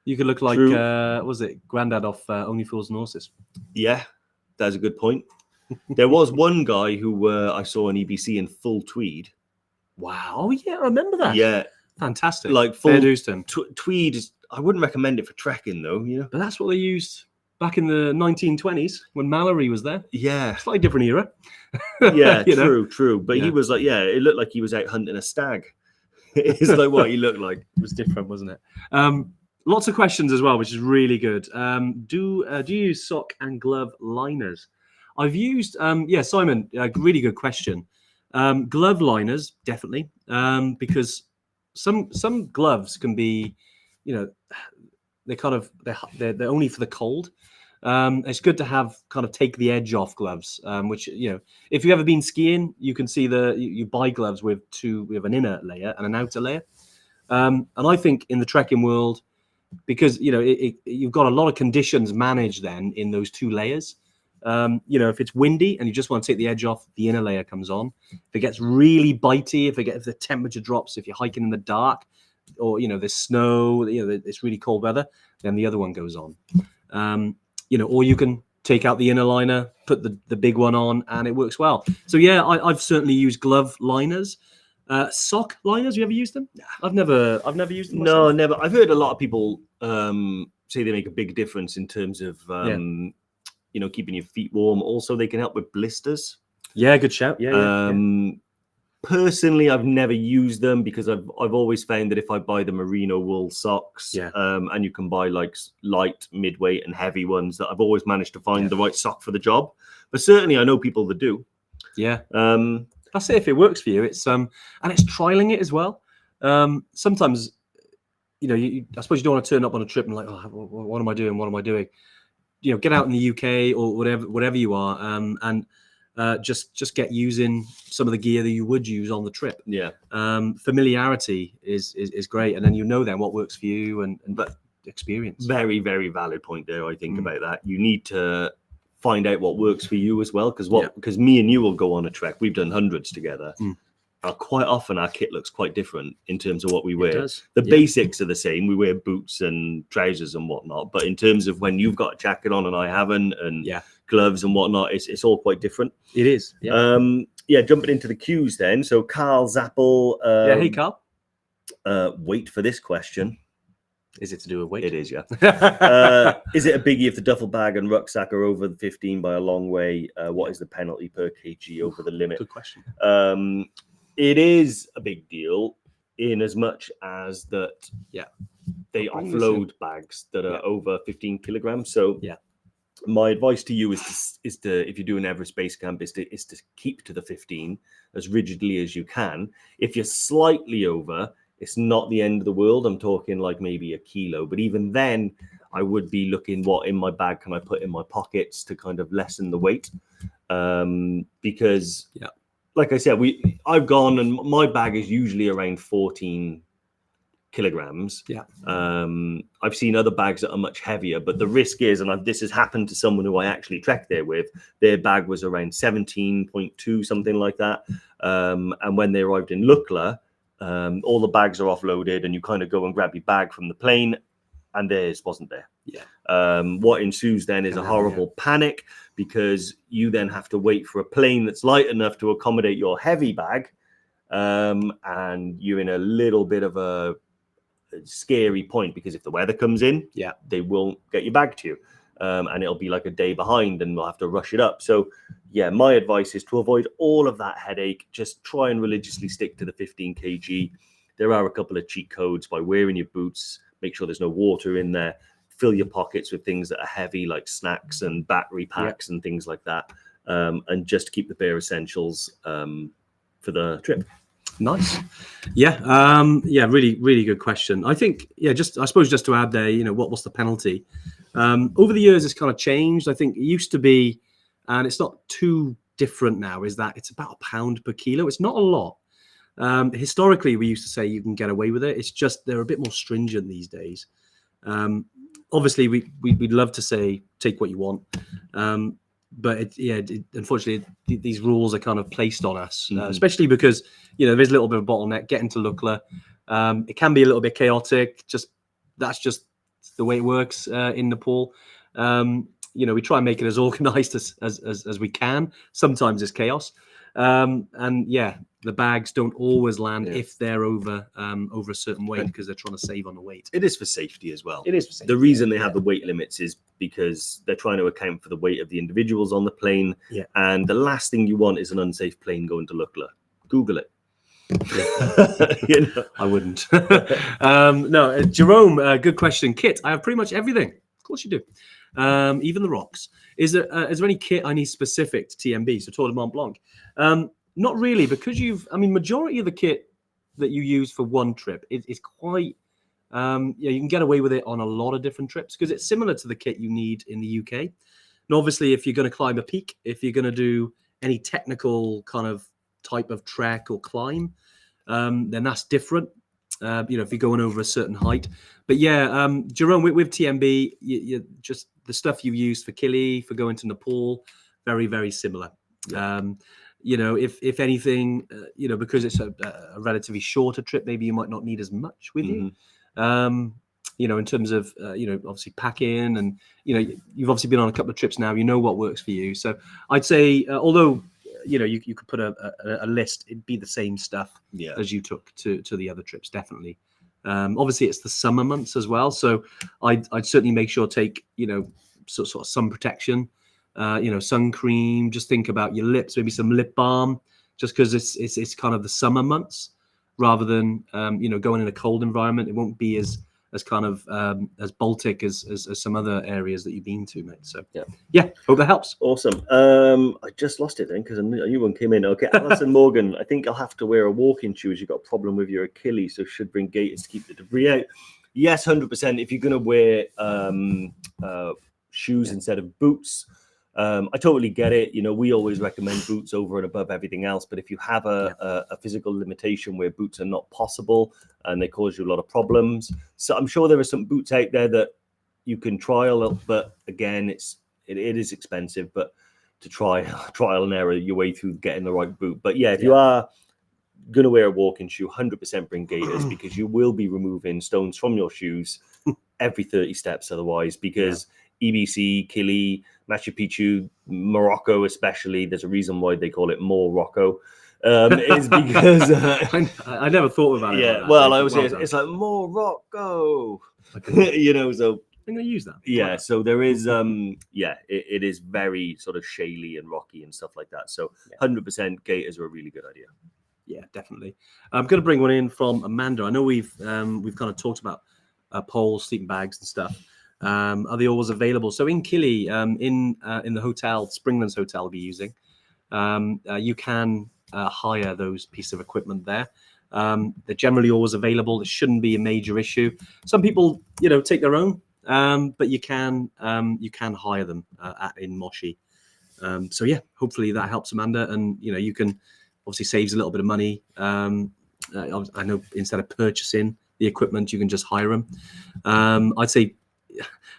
You could look like, what was it, Grandad off Only Fools and Horses. Yeah, that's a good point. There was one guy who I saw on EBC in full tweed. Wow. Oh, yeah, I remember that. Yeah. Fantastic. Like Fair full dues to him. tweed. I wouldn't recommend it for trekking though, you know. But that's what they used back in the 1920s when Mallory was there. Yeah. Slightly different era. Yeah, You know? true. But Yeah. he was like, yeah, it looked like he was out hunting a stag. It's like what he looked like. It was different, wasn't it? Lots of questions as well, which is really good. Do you use sock and glove liners? I've used, Simon, really good question. Glove liners, definitely, because some gloves can be, you know, they're only for the cold. It's good to have kind of take the edge off gloves, which, you know, if you've ever been skiing, you can see you buy gloves with an inner layer and an outer layer. And I think in the trekking world, because, you know, you've got a lot of conditions managed then in those 2 layers. You know, if it's windy and you just want to take the edge off, the inner layer comes on. If it gets really bitey, if the temperature drops, if you're hiking in the dark, or, you know, there's snow, you know, it's really cold weather, then the other one goes on. You know, or you can take out the inner liner, put the big one on, and it works well. So yeah, I've certainly used glove liners. Sock liners, you ever used them? I've never used them myself. No, never. I've heard a lot of people say they make a big difference in terms of you know, keeping your feet warm. Also, they can help with blisters. Yeah, good shout. Yeah. Personally, I've never used them because I've always found that if I buy the merino wool socks, and you can buy like light, midweight, and heavy ones, that I've always managed to find the right sock for the job. But certainly, I know people that do. Yeah. That's it. If it works for you, it's and it's trialing it as well. Sometimes, you know, I suppose you don't want to turn up on a trip and like, oh, what am I doing? What am I doing? You know, get out in the UK or whatever you are, and just get using some of the gear that you would use on the trip. Yeah. Familiarity is great, and then you know then what works for you but experience. Very, very valid point there. I think about that. You need to find out what works for you as well, because me and you will go on a trek. We've done hundreds together. Quite often our kit looks quite different in terms of what we wear. The basics are the same. We wear boots and trousers and whatnot, but in terms of when you've got a jacket on and I haven't, and gloves and whatnot, it's all quite different. It is. Jumping into the queues then. So Carl Zappel. Hey Carl. Wait for this question. Is it to do with weight? It is, yeah. Is it a biggie if the duffel bag and rucksack are over the 15 by a long way? What is the penalty per kg over the limit? Good question. It is a big deal in as much as that they offload bags that are over 15 kilograms. So my advice to you is to if you do an Everest base camp is to keep to the 15 as rigidly as you can. If you're slightly over, it's not the end of the world. I'm talking like maybe a kilo, but even then I would be looking what in my bag can I put in my pockets to kind of lessen the weight, because like I said, I've gone and my bag is usually around 14 kilograms. I've seen other bags that are much heavier, but the risk is, and this has happened to someone who I actually trekked there with, their bag was around 17.2, something like that. And when they arrived in Lukla, all the bags are offloaded and you kind of go and grab your bag from the plane and theirs wasn't there. What ensues then is a horrible panic, because you then have to wait for a plane that's light enough to accommodate your heavy bag, and you're in a little bit of a scary point, because if the weather comes in, they won't get your bag to you. and it'll be like a day behind and we'll have to rush it up. So yeah, my advice is to avoid all of that headache. Just try and religiously stick to the 15 kg. There are a couple of cheat codes by wearing your boots. Make sure there's no water in there. Fill your pockets with things that are heavy, like snacks and battery packs and things like that. And just keep the bare essentials for the trip. Nice. Yeah. Really, really good question. I think, I suppose just to add there, what's the penalty? Over the years, it's kind of changed. I think it used to be, and it's not too different now, is that it's about £1 per kilo. It's not a lot. Historically, we used to say you can get away with it. It's just they're a bit more stringent these days. Obviously, we'd love to say take what you want, but unfortunately, these rules are kind of placed on us, especially because there's a little bit of a bottleneck getting to Lukla. It can be a little bit chaotic. That's just the way it works in Nepal. We try and make it as organized as we can. Sometimes it's chaos. The bags don't always land if they're over a certain weight because they're trying to save on the weight. It is for safety as well. It is for safety. The reason they have the weight limits is because they're trying to account for the weight of the individuals on the plane. Yeah. And the last thing you want is an unsafe plane going to Lukla. Google it. I wouldn't. No, Jerome, good question. Kit, I have pretty much everything. Of course you do. Even the rocks. Is there any kit I need specific to TMB, so Tour de Mont Blanc? Not really, because majority of the kit that you use for one trip is quite, you can get away with it on a lot of different trips because it's similar to the kit you need in the UK. And obviously, if you're going to climb a peak, if you're going to do any technical kind of type of trek or climb, then that's different. If you're going over a certain height. But Jerome, with TMB, you just the stuff you use for Kili, for going to Nepal, very, very similar. Yeah. If anything, because it's a relatively shorter trip, maybe you might not need as much with you. In terms of, obviously packing and, you've obviously been on a couple of trips now, what works for you. So I'd say, although, you could put a list, it'd be the same stuff as you took to the other trips, definitely. Obviously it's the summer months as well. So I'd certainly make sure take, sort of sun protection, sun cream, just think about your lips, maybe some lip balm, just because it's kind of the summer months rather than, going in a cold environment. It won't be as kind of as Baltic as some other areas that you've been to, mate. So hope that helps. Awesome. I just lost it then because a new one came in. Okay, Alison Morgan, I think I'll have to wear a walking shoe as you've got a problem with your Achilles, so should bring gaiters to keep the debris out. Yes, 100%. If you're going to wear shoes instead of boots, I totally get it. We always recommend boots over and above everything else. But if you have a physical limitation where boots are not possible and they cause you a lot of problems, so I'm sure there are some boots out there that you can trial. But again, it is expensive. But to trial and error your way through getting the right boot. But if you are going to wear a walking shoe, 100% bring gaiters because you will be removing stones from your shoes every 30 steps otherwise because EBC, Kili, Machu Picchu, Morocco especially, there's a reason why they call it Morocco, is because I never thought about it. I always say it's like Morocco, so I'm going to use that. So there is it is very sort of shaly and rocky and stuff like that, so 100% gaiters are a really good idea. Yeah, definitely. I'm going to bring one in from Amanda. I know we've kind of talked about poles, sleeping bags and stuff. Are they always available? So in Kili, in the hotel, Springlands Hotel we'll be using, you can hire those pieces of equipment there. They're generally always available. It shouldn't be a major issue. Some people, take their own, but you can hire them in Moshi. Hopefully that helps, Amanda. And you can obviously saves a little bit of money. I know instead of purchasing the equipment, you can just hire them. I'd say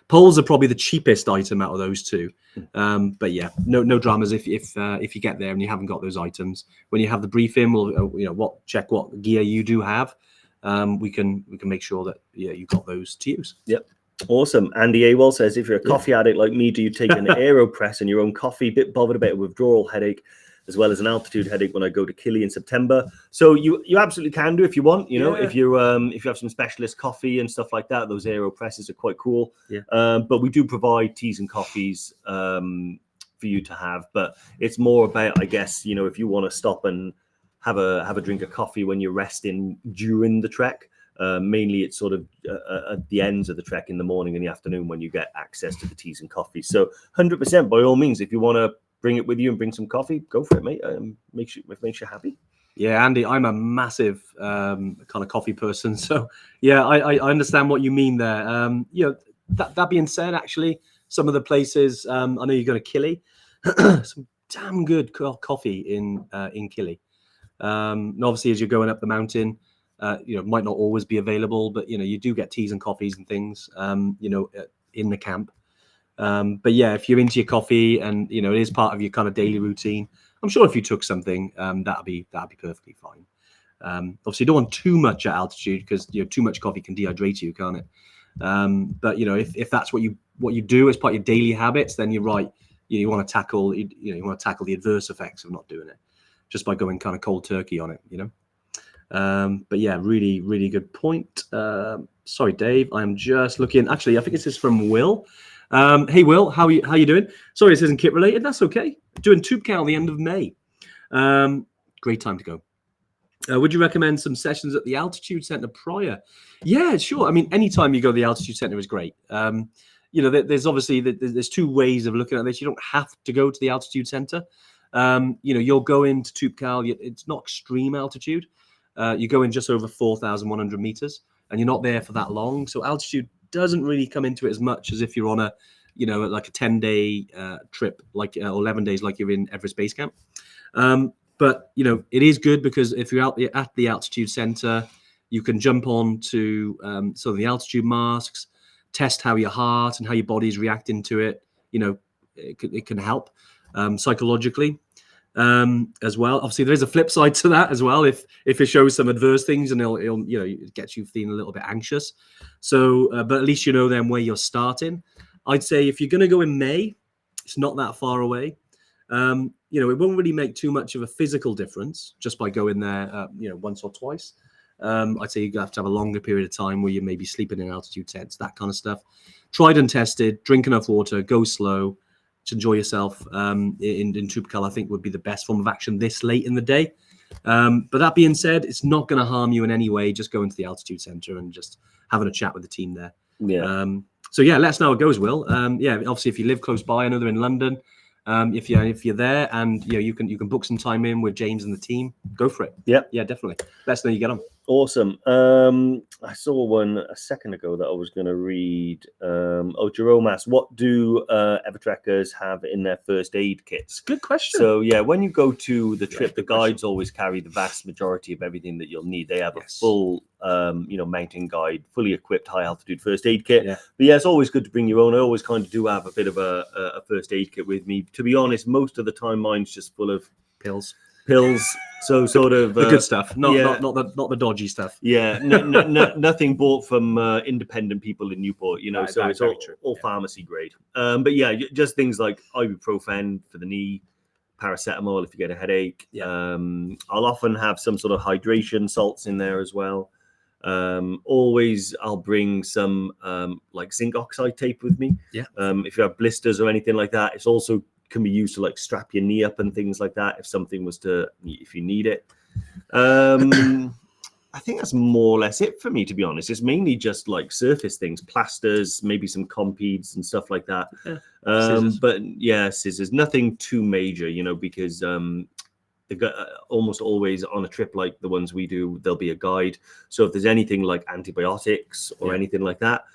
poles are probably the cheapest item out of those two, but no dramas if you get there and you haven't got those items. When you have the briefing, we'll check what gear you do have. We can make sure that you've got those to use. Yep. Awesome. Andy Awol says, if you're a coffee addict like me, do you take an AeroPress in your own coffee? Bit bothered about a withdrawal headache. as well as an altitude headache when I go to Killy in September. So you absolutely can do if you want. You know, if you have some specialist coffee and stuff like that, those AeroPresses are quite cool. Yeah. But we do provide teas and coffees for you to have. But it's more about, I guess, you know, if you want to stop and have a drink of coffee when you're resting during the trek. Mainly it's sort of at the ends of the trek in the morning and the afternoon when you get access to the teas and coffee. So 100% by all means, if you want to bring it with you and bring some coffee, go for it, mate. Makes you happy. Yeah, Andy, I'm a massive kind of coffee person. So yeah, I understand what you mean there. You know, that being said, actually, some of the places, I know you go to Killy, some damn good coffee in Killy. And obviously as you're going up the mountain, you know, might not always be available, but you know, you do get teas and coffees and things, you know, in the camp. But yeah, if you're into your coffee and you know it is part of your kind of daily routine, I'm sure if you took something, that'd be perfectly fine. Obviously, you don't want too much at altitude because you know too much coffee can dehydrate you, can't it? But you know, if that's what you do as part of your daily habits, then you're right. You want to tackle the adverse effects of not doing it just by going kind of cold turkey on it, you know. But yeah, really, really good point. Sorry, Dave, I'm just looking. Actually, I think this is from Will. Hey, Will, how you doing? Sorry, this isn't kit related. That's okay. Doing Toubkal at the end of May. Great time to go. Would you recommend some sessions at the altitude center prior? Yeah, sure. I mean, anytime you go to the altitude center is great. You know, there's obviously there's two ways of looking at this. You don't have to go to the altitude center. You know, you'll go into Toubkal. It's not extreme altitude. You go in just over 4,100 meters, and you're not there for that long. So altitude doesn't really come into it as much as if you're on a, you know, like a 10-day trip, like or 11 days, like you're in Everest Base Camp. But you know, it is good because if you're out at the altitude center, you can jump on to some of the altitude masks, test how your heart and how your body's reacting to it. You know, it can help psychologically. As well. Obviously, there is a flip side to that as well. If it shows some adverse things and it'll you know it gets you feeling a little bit anxious. So, but at least you know then where you're starting. I'd say if you're going to go in May, it's not that far away. You know, it won't really make too much of a physical difference just by going there, you know, once or twice. I'd say you have to have a longer period of time where you're maybe sleeping in altitude tents, that kind of stuff. Tried and tested. Drink enough water. Go slow. To enjoy yourself in Toubkal, I think would be the best form of action this late in the day. But that being said, it's not going to harm you in any way. Just going to the altitude center and just having a chat with the team there. Yeah. So yeah, let us know how it goes, Will. Yeah, obviously if you live close by, I know they're in London. If you're there and you know you can book some time in with James and the team, go for it. Yeah, definitely. Let us know you get on. Awesome. I saw one a second ago that I was going to read. Jerome asked, what do Evertrekkers have in their first aid kits? Good question. So yeah, when you go to the trip, the guides always carry the vast majority of everything that you'll need. They have a full, you know, mountain guide, fully equipped high altitude first aid kit. Yeah. But yeah, it's always good to bring your own. I always kind of do have a bit of a first aid kit with me. To be honest, most of the time mine's just full of pills. So sort of the good stuff, not the dodgy stuff. Yeah, nothing bought from independent people in Newport, you know. Right, so it's all pharmacy grade. But yeah, just things like ibuprofen for the knee, paracetamol if you get a headache. Yeah. I'll often have some sort of hydration salts in there as well. Always, I'll bring some like zinc oxide tape with me. Yeah. If you have blisters or anything like that, it's also can be used to like strap your knee up and things like that if you need it. I think that's more or less it for me, to be honest. It's mainly just like surface things, plasters, maybe some compedes and stuff like that. But yeah, scissors, nothing too major, you know, because almost always on a trip like the ones we do, there'll be a guide. So if there's anything like antibiotics or anything like that,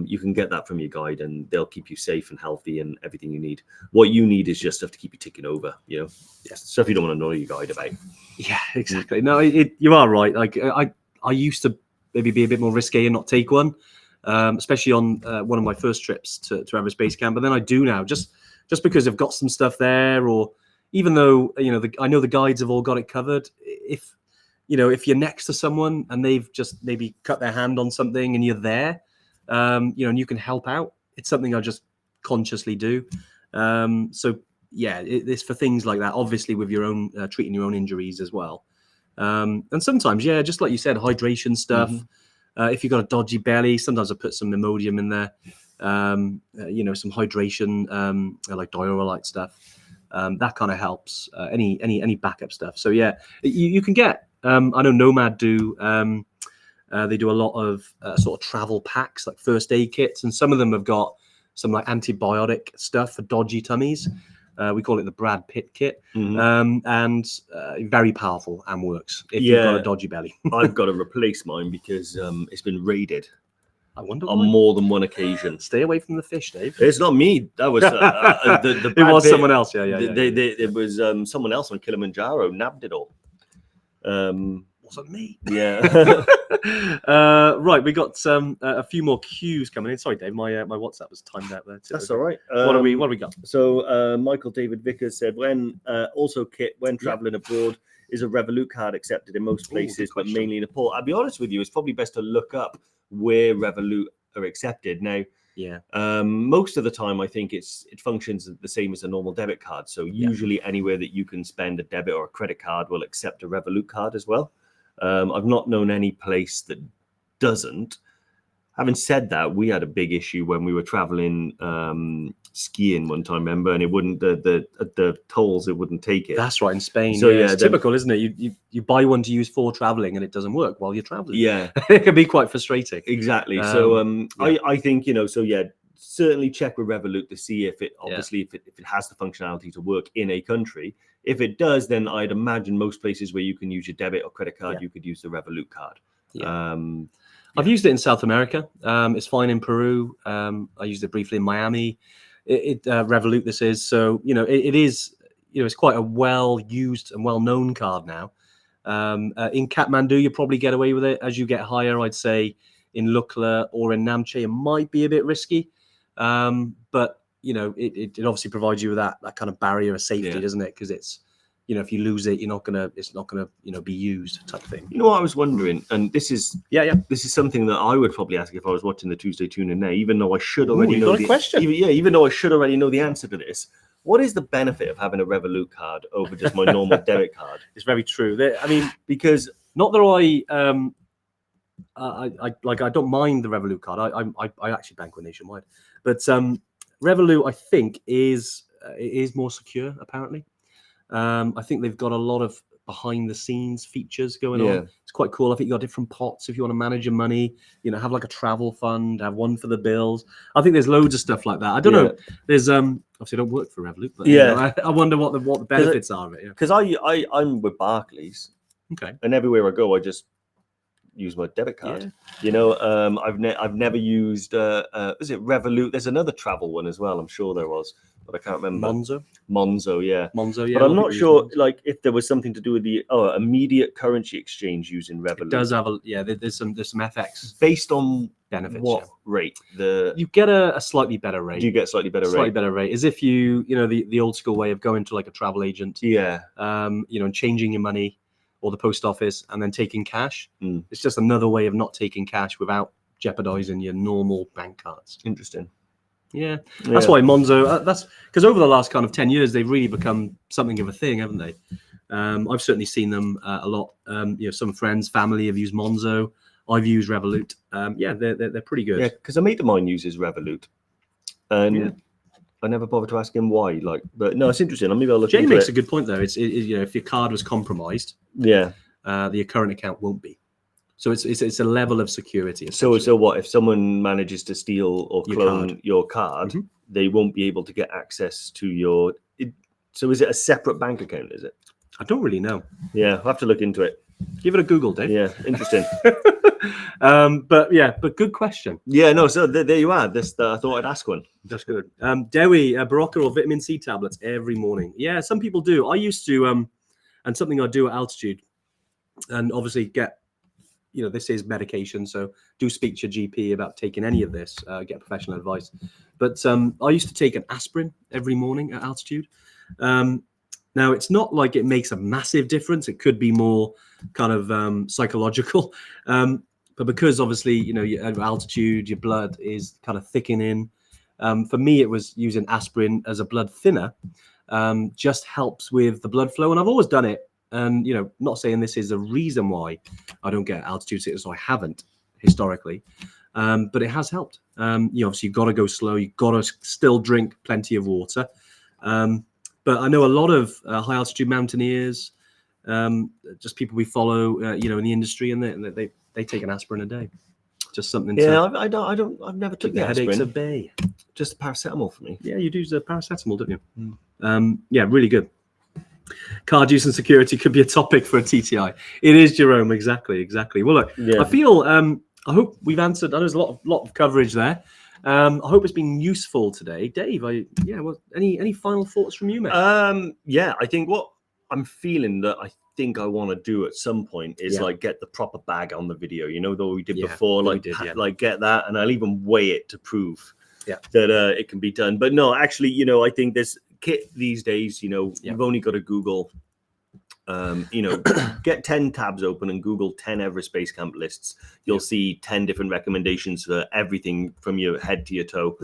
you can get that from your guide and they'll keep you safe and healthy and everything you need. What you need is just stuff to keep you ticking over, you know, stuff you don't want to annoy your guide about. Yeah, exactly. No, you are right. Like I used to maybe be a bit more risque and not take one, especially on one of my first trips to Everest Base Camp. But then I do now, just because I've got some stuff there, or even though, you know, I know the guides have all got it covered. If you're next to someone and they've just maybe cut their hand on something and you're there, you know, and you can help out, it's something I just consciously do. So It's for things like that. Obviously, with your own treating your own injuries as well. And sometimes, just like you said, hydration stuff. If you've got a dodgy belly, sometimes I put some Imodium in there. Some hydration, like diurolite stuff. That kind of helps. Any backup stuff. So you can get. I know Nomad do. They do a lot of sort of travel packs, like first aid kits, and some of them have got some like antibiotic stuff for dodgy tummies. We call it the Brad Pitt kit, and very powerful and works if you've got a dodgy belly. I've got to replace mine because it's been raided. I wonder on more than one occasion. Stay away from the fish, Dave. It's not me. That was the it was Pitt, someone else. Yeah. It was someone else on Kilimanjaro nabbed it all. Wasn't me. Yeah. Right, we got a few more cues coming in. Sorry, Dave, my WhatsApp was timed out there too. That's all right. What do we got? So Michael David Vickers said, when traveling abroad, is a Revolut card accepted in most places, but mainly in Nepal? I'll be honest with you, it's probably best to look up where Revolut are accepted now. Most of the time I think it functions the same as a normal debit card, so usually anywhere that you can spend a debit or a credit card will accept a Revolut card as well. I've not known any place that doesn't. Having said that, we had a big issue when we were traveling skiing one time, remember, and it wouldn't the tolls, it wouldn't take it. That's right, in Spain. So it's typical, isn't it? You buy one to use for traveling and it doesn't work while you're traveling. It can be quite frustrating. Exactly. I think certainly check with Revolut to see if it if it has the functionality to work in a country. If it does, then I'd imagine most places where you can use your debit or credit card, you could use the Revolut card. I've used it in South America. It's fine in Peru. I used it briefly in Miami. Revolut, this is. So, it is, it's quite a well-used and well-known card now. In Kathmandu, you probably get away with it. As you get higher, I'd say in Lukla or in Namche, it might be a bit risky. But, it obviously provides you with that kind of barrier of safety, doesn't it? Because it's, if you lose it, it's not gonna be used type thing. You know what I was wondering, and this is this is something that I would probably ask if I was watching the Tuesday Tune In now, even though I should already know the question. Even though I should already know the answer to this. What is the benefit of having a Revolut card over just my normal debit card? It's very true. Because not that I don't mind the Revolut card. I actually bank with Nationwide, but Revolut I think is more secure apparently. I think they've got a lot of behind the scenes features going on. It's quite cool. I think you got different pots if you want to manage your money, have like a travel fund, have one for the bills. I think there's loads of stuff like that. I don't know. There's obviously I don't work for Revolut, but I wonder what the benefits are of it. Because I'm with Barclays. Okay. And everywhere I go, I just use my debit card. I've never used is it Revolut? There's another travel one as well, I'm sure there was, but I can't remember. Monzo, yeah. But I'm not sure if there was something to do with the immediate currency exchange using Revolut. It does have there's some FX based on benefits. What rate? You get a slightly better rate. Do you get slightly better rate? Slightly better rate. As if you the old school way of going to like a travel agent. And changing your money or the post office and then taking cash. It's just another way of not taking cash without jeopardizing your normal bank cards. Interesting. Yeah. That's why Monzo, that's because over the last kind of 10 years, they've really become something of a thing, haven't they? I've certainly seen them a lot. Some friends, family have used Monzo. I've used Revolut. They're pretty good. Yeah, because a mate of mine uses Revolut. And I never bothered to ask him why. But no, it's interesting. Maybe I'll look Jay into makes it. a good point though. It's if your card was compromised, the current account won't be. So it's a level of security. So what if someone manages to steal or clone your card? They won't be able to get access to your. So is it a separate bank account? Is it? I don't really know. Yeah, I'll have to look into it. Give it a Google, Dave. Yeah, interesting. But good question. Yeah, no. So there you are. I thought I'd ask one. That's good. Dewi, Barocca or vitamin C tablets every morning. Yeah, some people do. I used to, and something I do at altitude, and obviously get, this is medication, so do speak to your GP about taking any of this. Get professional advice. But I used to take an aspirin every morning at altitude. Now, it's not like it makes a massive difference. It could be more kind of psychological. But because obviously, at altitude, your blood is kind of thickening. For me, it was using aspirin as a blood thinner. just helps with the blood flow. And I've always done it. And, you know, not saying this is a reason why I don't get altitude sickness, so I haven't historically, but it has helped. You know, obviously you've got to go slow. You've got to still drink plenty of water. But I know a lot of high altitude mountaineers, just people we follow, you know, in the industry, and they take an aspirin a day. Just something. Yeah, I've never took the headaches aspirin. at bay. Just paracetamol for me. Yeah, you do the paracetamol, don't you? Yeah, really good. Card use and security could be a topic for a TTI. It is, Jerome. Exactly. Well, look, I feel. I hope we've answered. There's a lot of coverage there. I hope it's been useful today, Dave. Any final thoughts from you, mate? Yeah, I think what I'm feeling that I think I want to do at some point is like get the proper bag on the video. You know, though we did before, like get that, and I'll even weigh it to prove that it can be done. But no, actually, you know, I think this kit these days, you know, you've only got to Google. You know, get 10 tabs open and Google 10 Everest Base Camp lists. You'll see 10 different recommendations for everything from your head to your toe.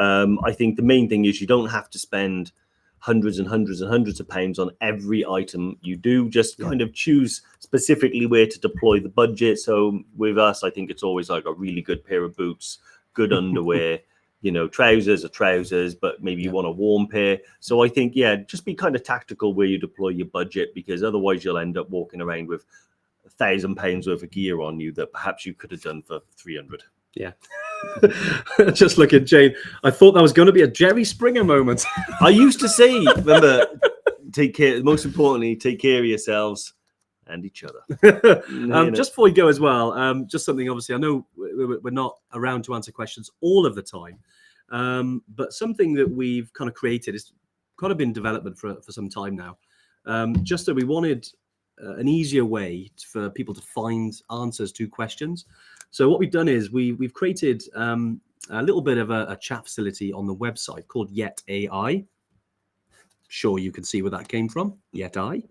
I think the main thing is you don't have to spend hundreds and hundreds and hundreds of pounds on every item you do. Just kind of choose specifically where to deploy the budget. So with us, I think it's always like a really good pair of boots, good underwear. You know, trousers are trousers, but maybe you want a warm pair. So I think, just be kind of tactical where you deploy your budget, because otherwise you'll end up walking around with £1,000 worth of gear on you that perhaps you could have done for 300. Yeah. Just look at Jane. I thought that was going to be a Jerry Springer moment. I used to say, remember, most importantly, take care of yourselves and each other. Just before we go as well, just something, obviously, I know we're not around to answer questions all of the time, but something that we've kind of created is kind of been in development for some time now. Just that we wanted an easier way for people to find answers to questions. So what we've done is we've created a little bit of a chat facility on the website called Yet AI. Sure, you can see where that came from. Yet I.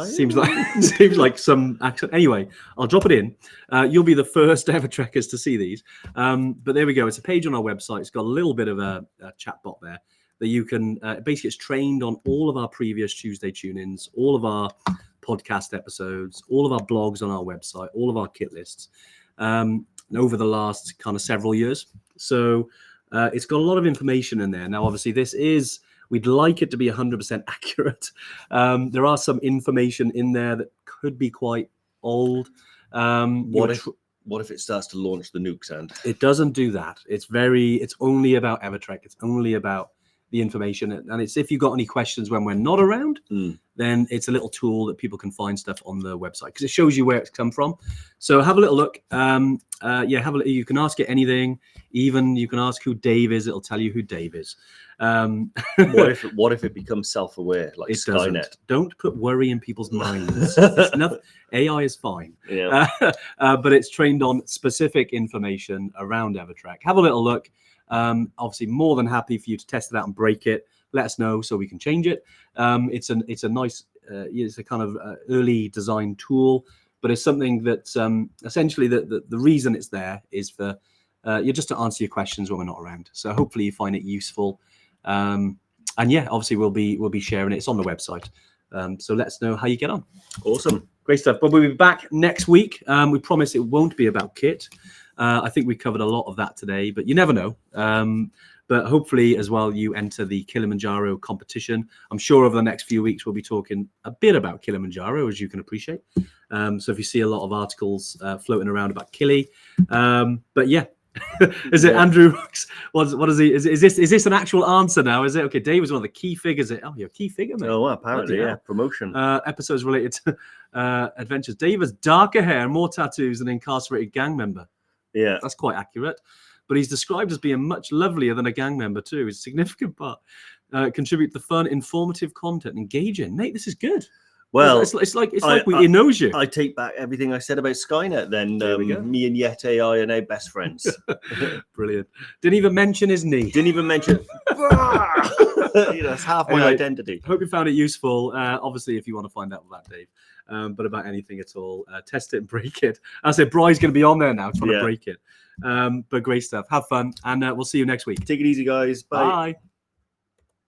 Seems like some accent. Anyway, I'll drop it in. You'll be the first ever trekkers to see these. But there we go. It's a page on our website. It's got a little bit of a chat bot there that you can basically, it's trained on all of our previous Tuesday tune-ins, all of our podcast episodes, all of our blogs on our website, all of our kit lists over the last kind of several years. So it's got a lot of information in there. Now, obviously, we'd like it to be 100% accurate. There are some information in there that could be quite old. What if it starts to launch the nukes? And it doesn't do that. It's only about Evertrek. It's only about the information. And it's, if you've got any questions when we're not around, then it's a little tool that people can find stuff on the website, because it shows you where it's come from. So have a little look. Have a look. You can ask it anything. Even you can ask who Dave is. It'll tell you who Dave is. What if it becomes self-aware, like Skynet? Doesn't. Don't put worry in people's minds. It's nothing. AI is fine. But it's trained on specific information around Evertrek. Have a little look. Obviously, more than happy for you to test it out and break it. Let us know so we can change it. It's a nice, it's a kind of early design tool, but it's something that essentially the reason it's there is for just to answer your questions when we're not around. So hopefully you find it useful. And obviously we'll be sharing it. It's on the website. So let us know how you get on. Awesome. Great stuff. But we'll be back next week. We promise it won't be about kit. I think we covered a lot of that today, but you never know. But hopefully as well, you enter the Kilimanjaro competition. I'm sure over the next few weeks, we'll be talking a bit about Kilimanjaro, as you can appreciate. So if you see a lot of articles floating around about Kili, but yeah. Is it Andrew? What is he? Is this an actual answer now? Is it okay? Dave was one of the key figures. Oh, you're a key figure, mate. Oh, well, apparently, yeah. Promotion. Episodes related to adventures. Dave has darker hair and more tattoos than an incarcerated gang member. Yeah, that's quite accurate. But he's described as being much lovelier than a gang member too. His significant part contribute to the fun, informative content, engaging. Mate, this is good. Well, it's like he knows you. I take back everything I said about Skynet. Then me and Yet AI are now best friends. Brilliant. Didn't even mention his knee. Didn't even mention. That's half my identity. Hope you found it useful. Obviously, if you want to find out about Dave, but about anything at all, test it and break it. I said, Bry's going to be on there now trying to break it. But great stuff. Have fun, and we'll see you next week. Take it easy, guys. Bye. Bye.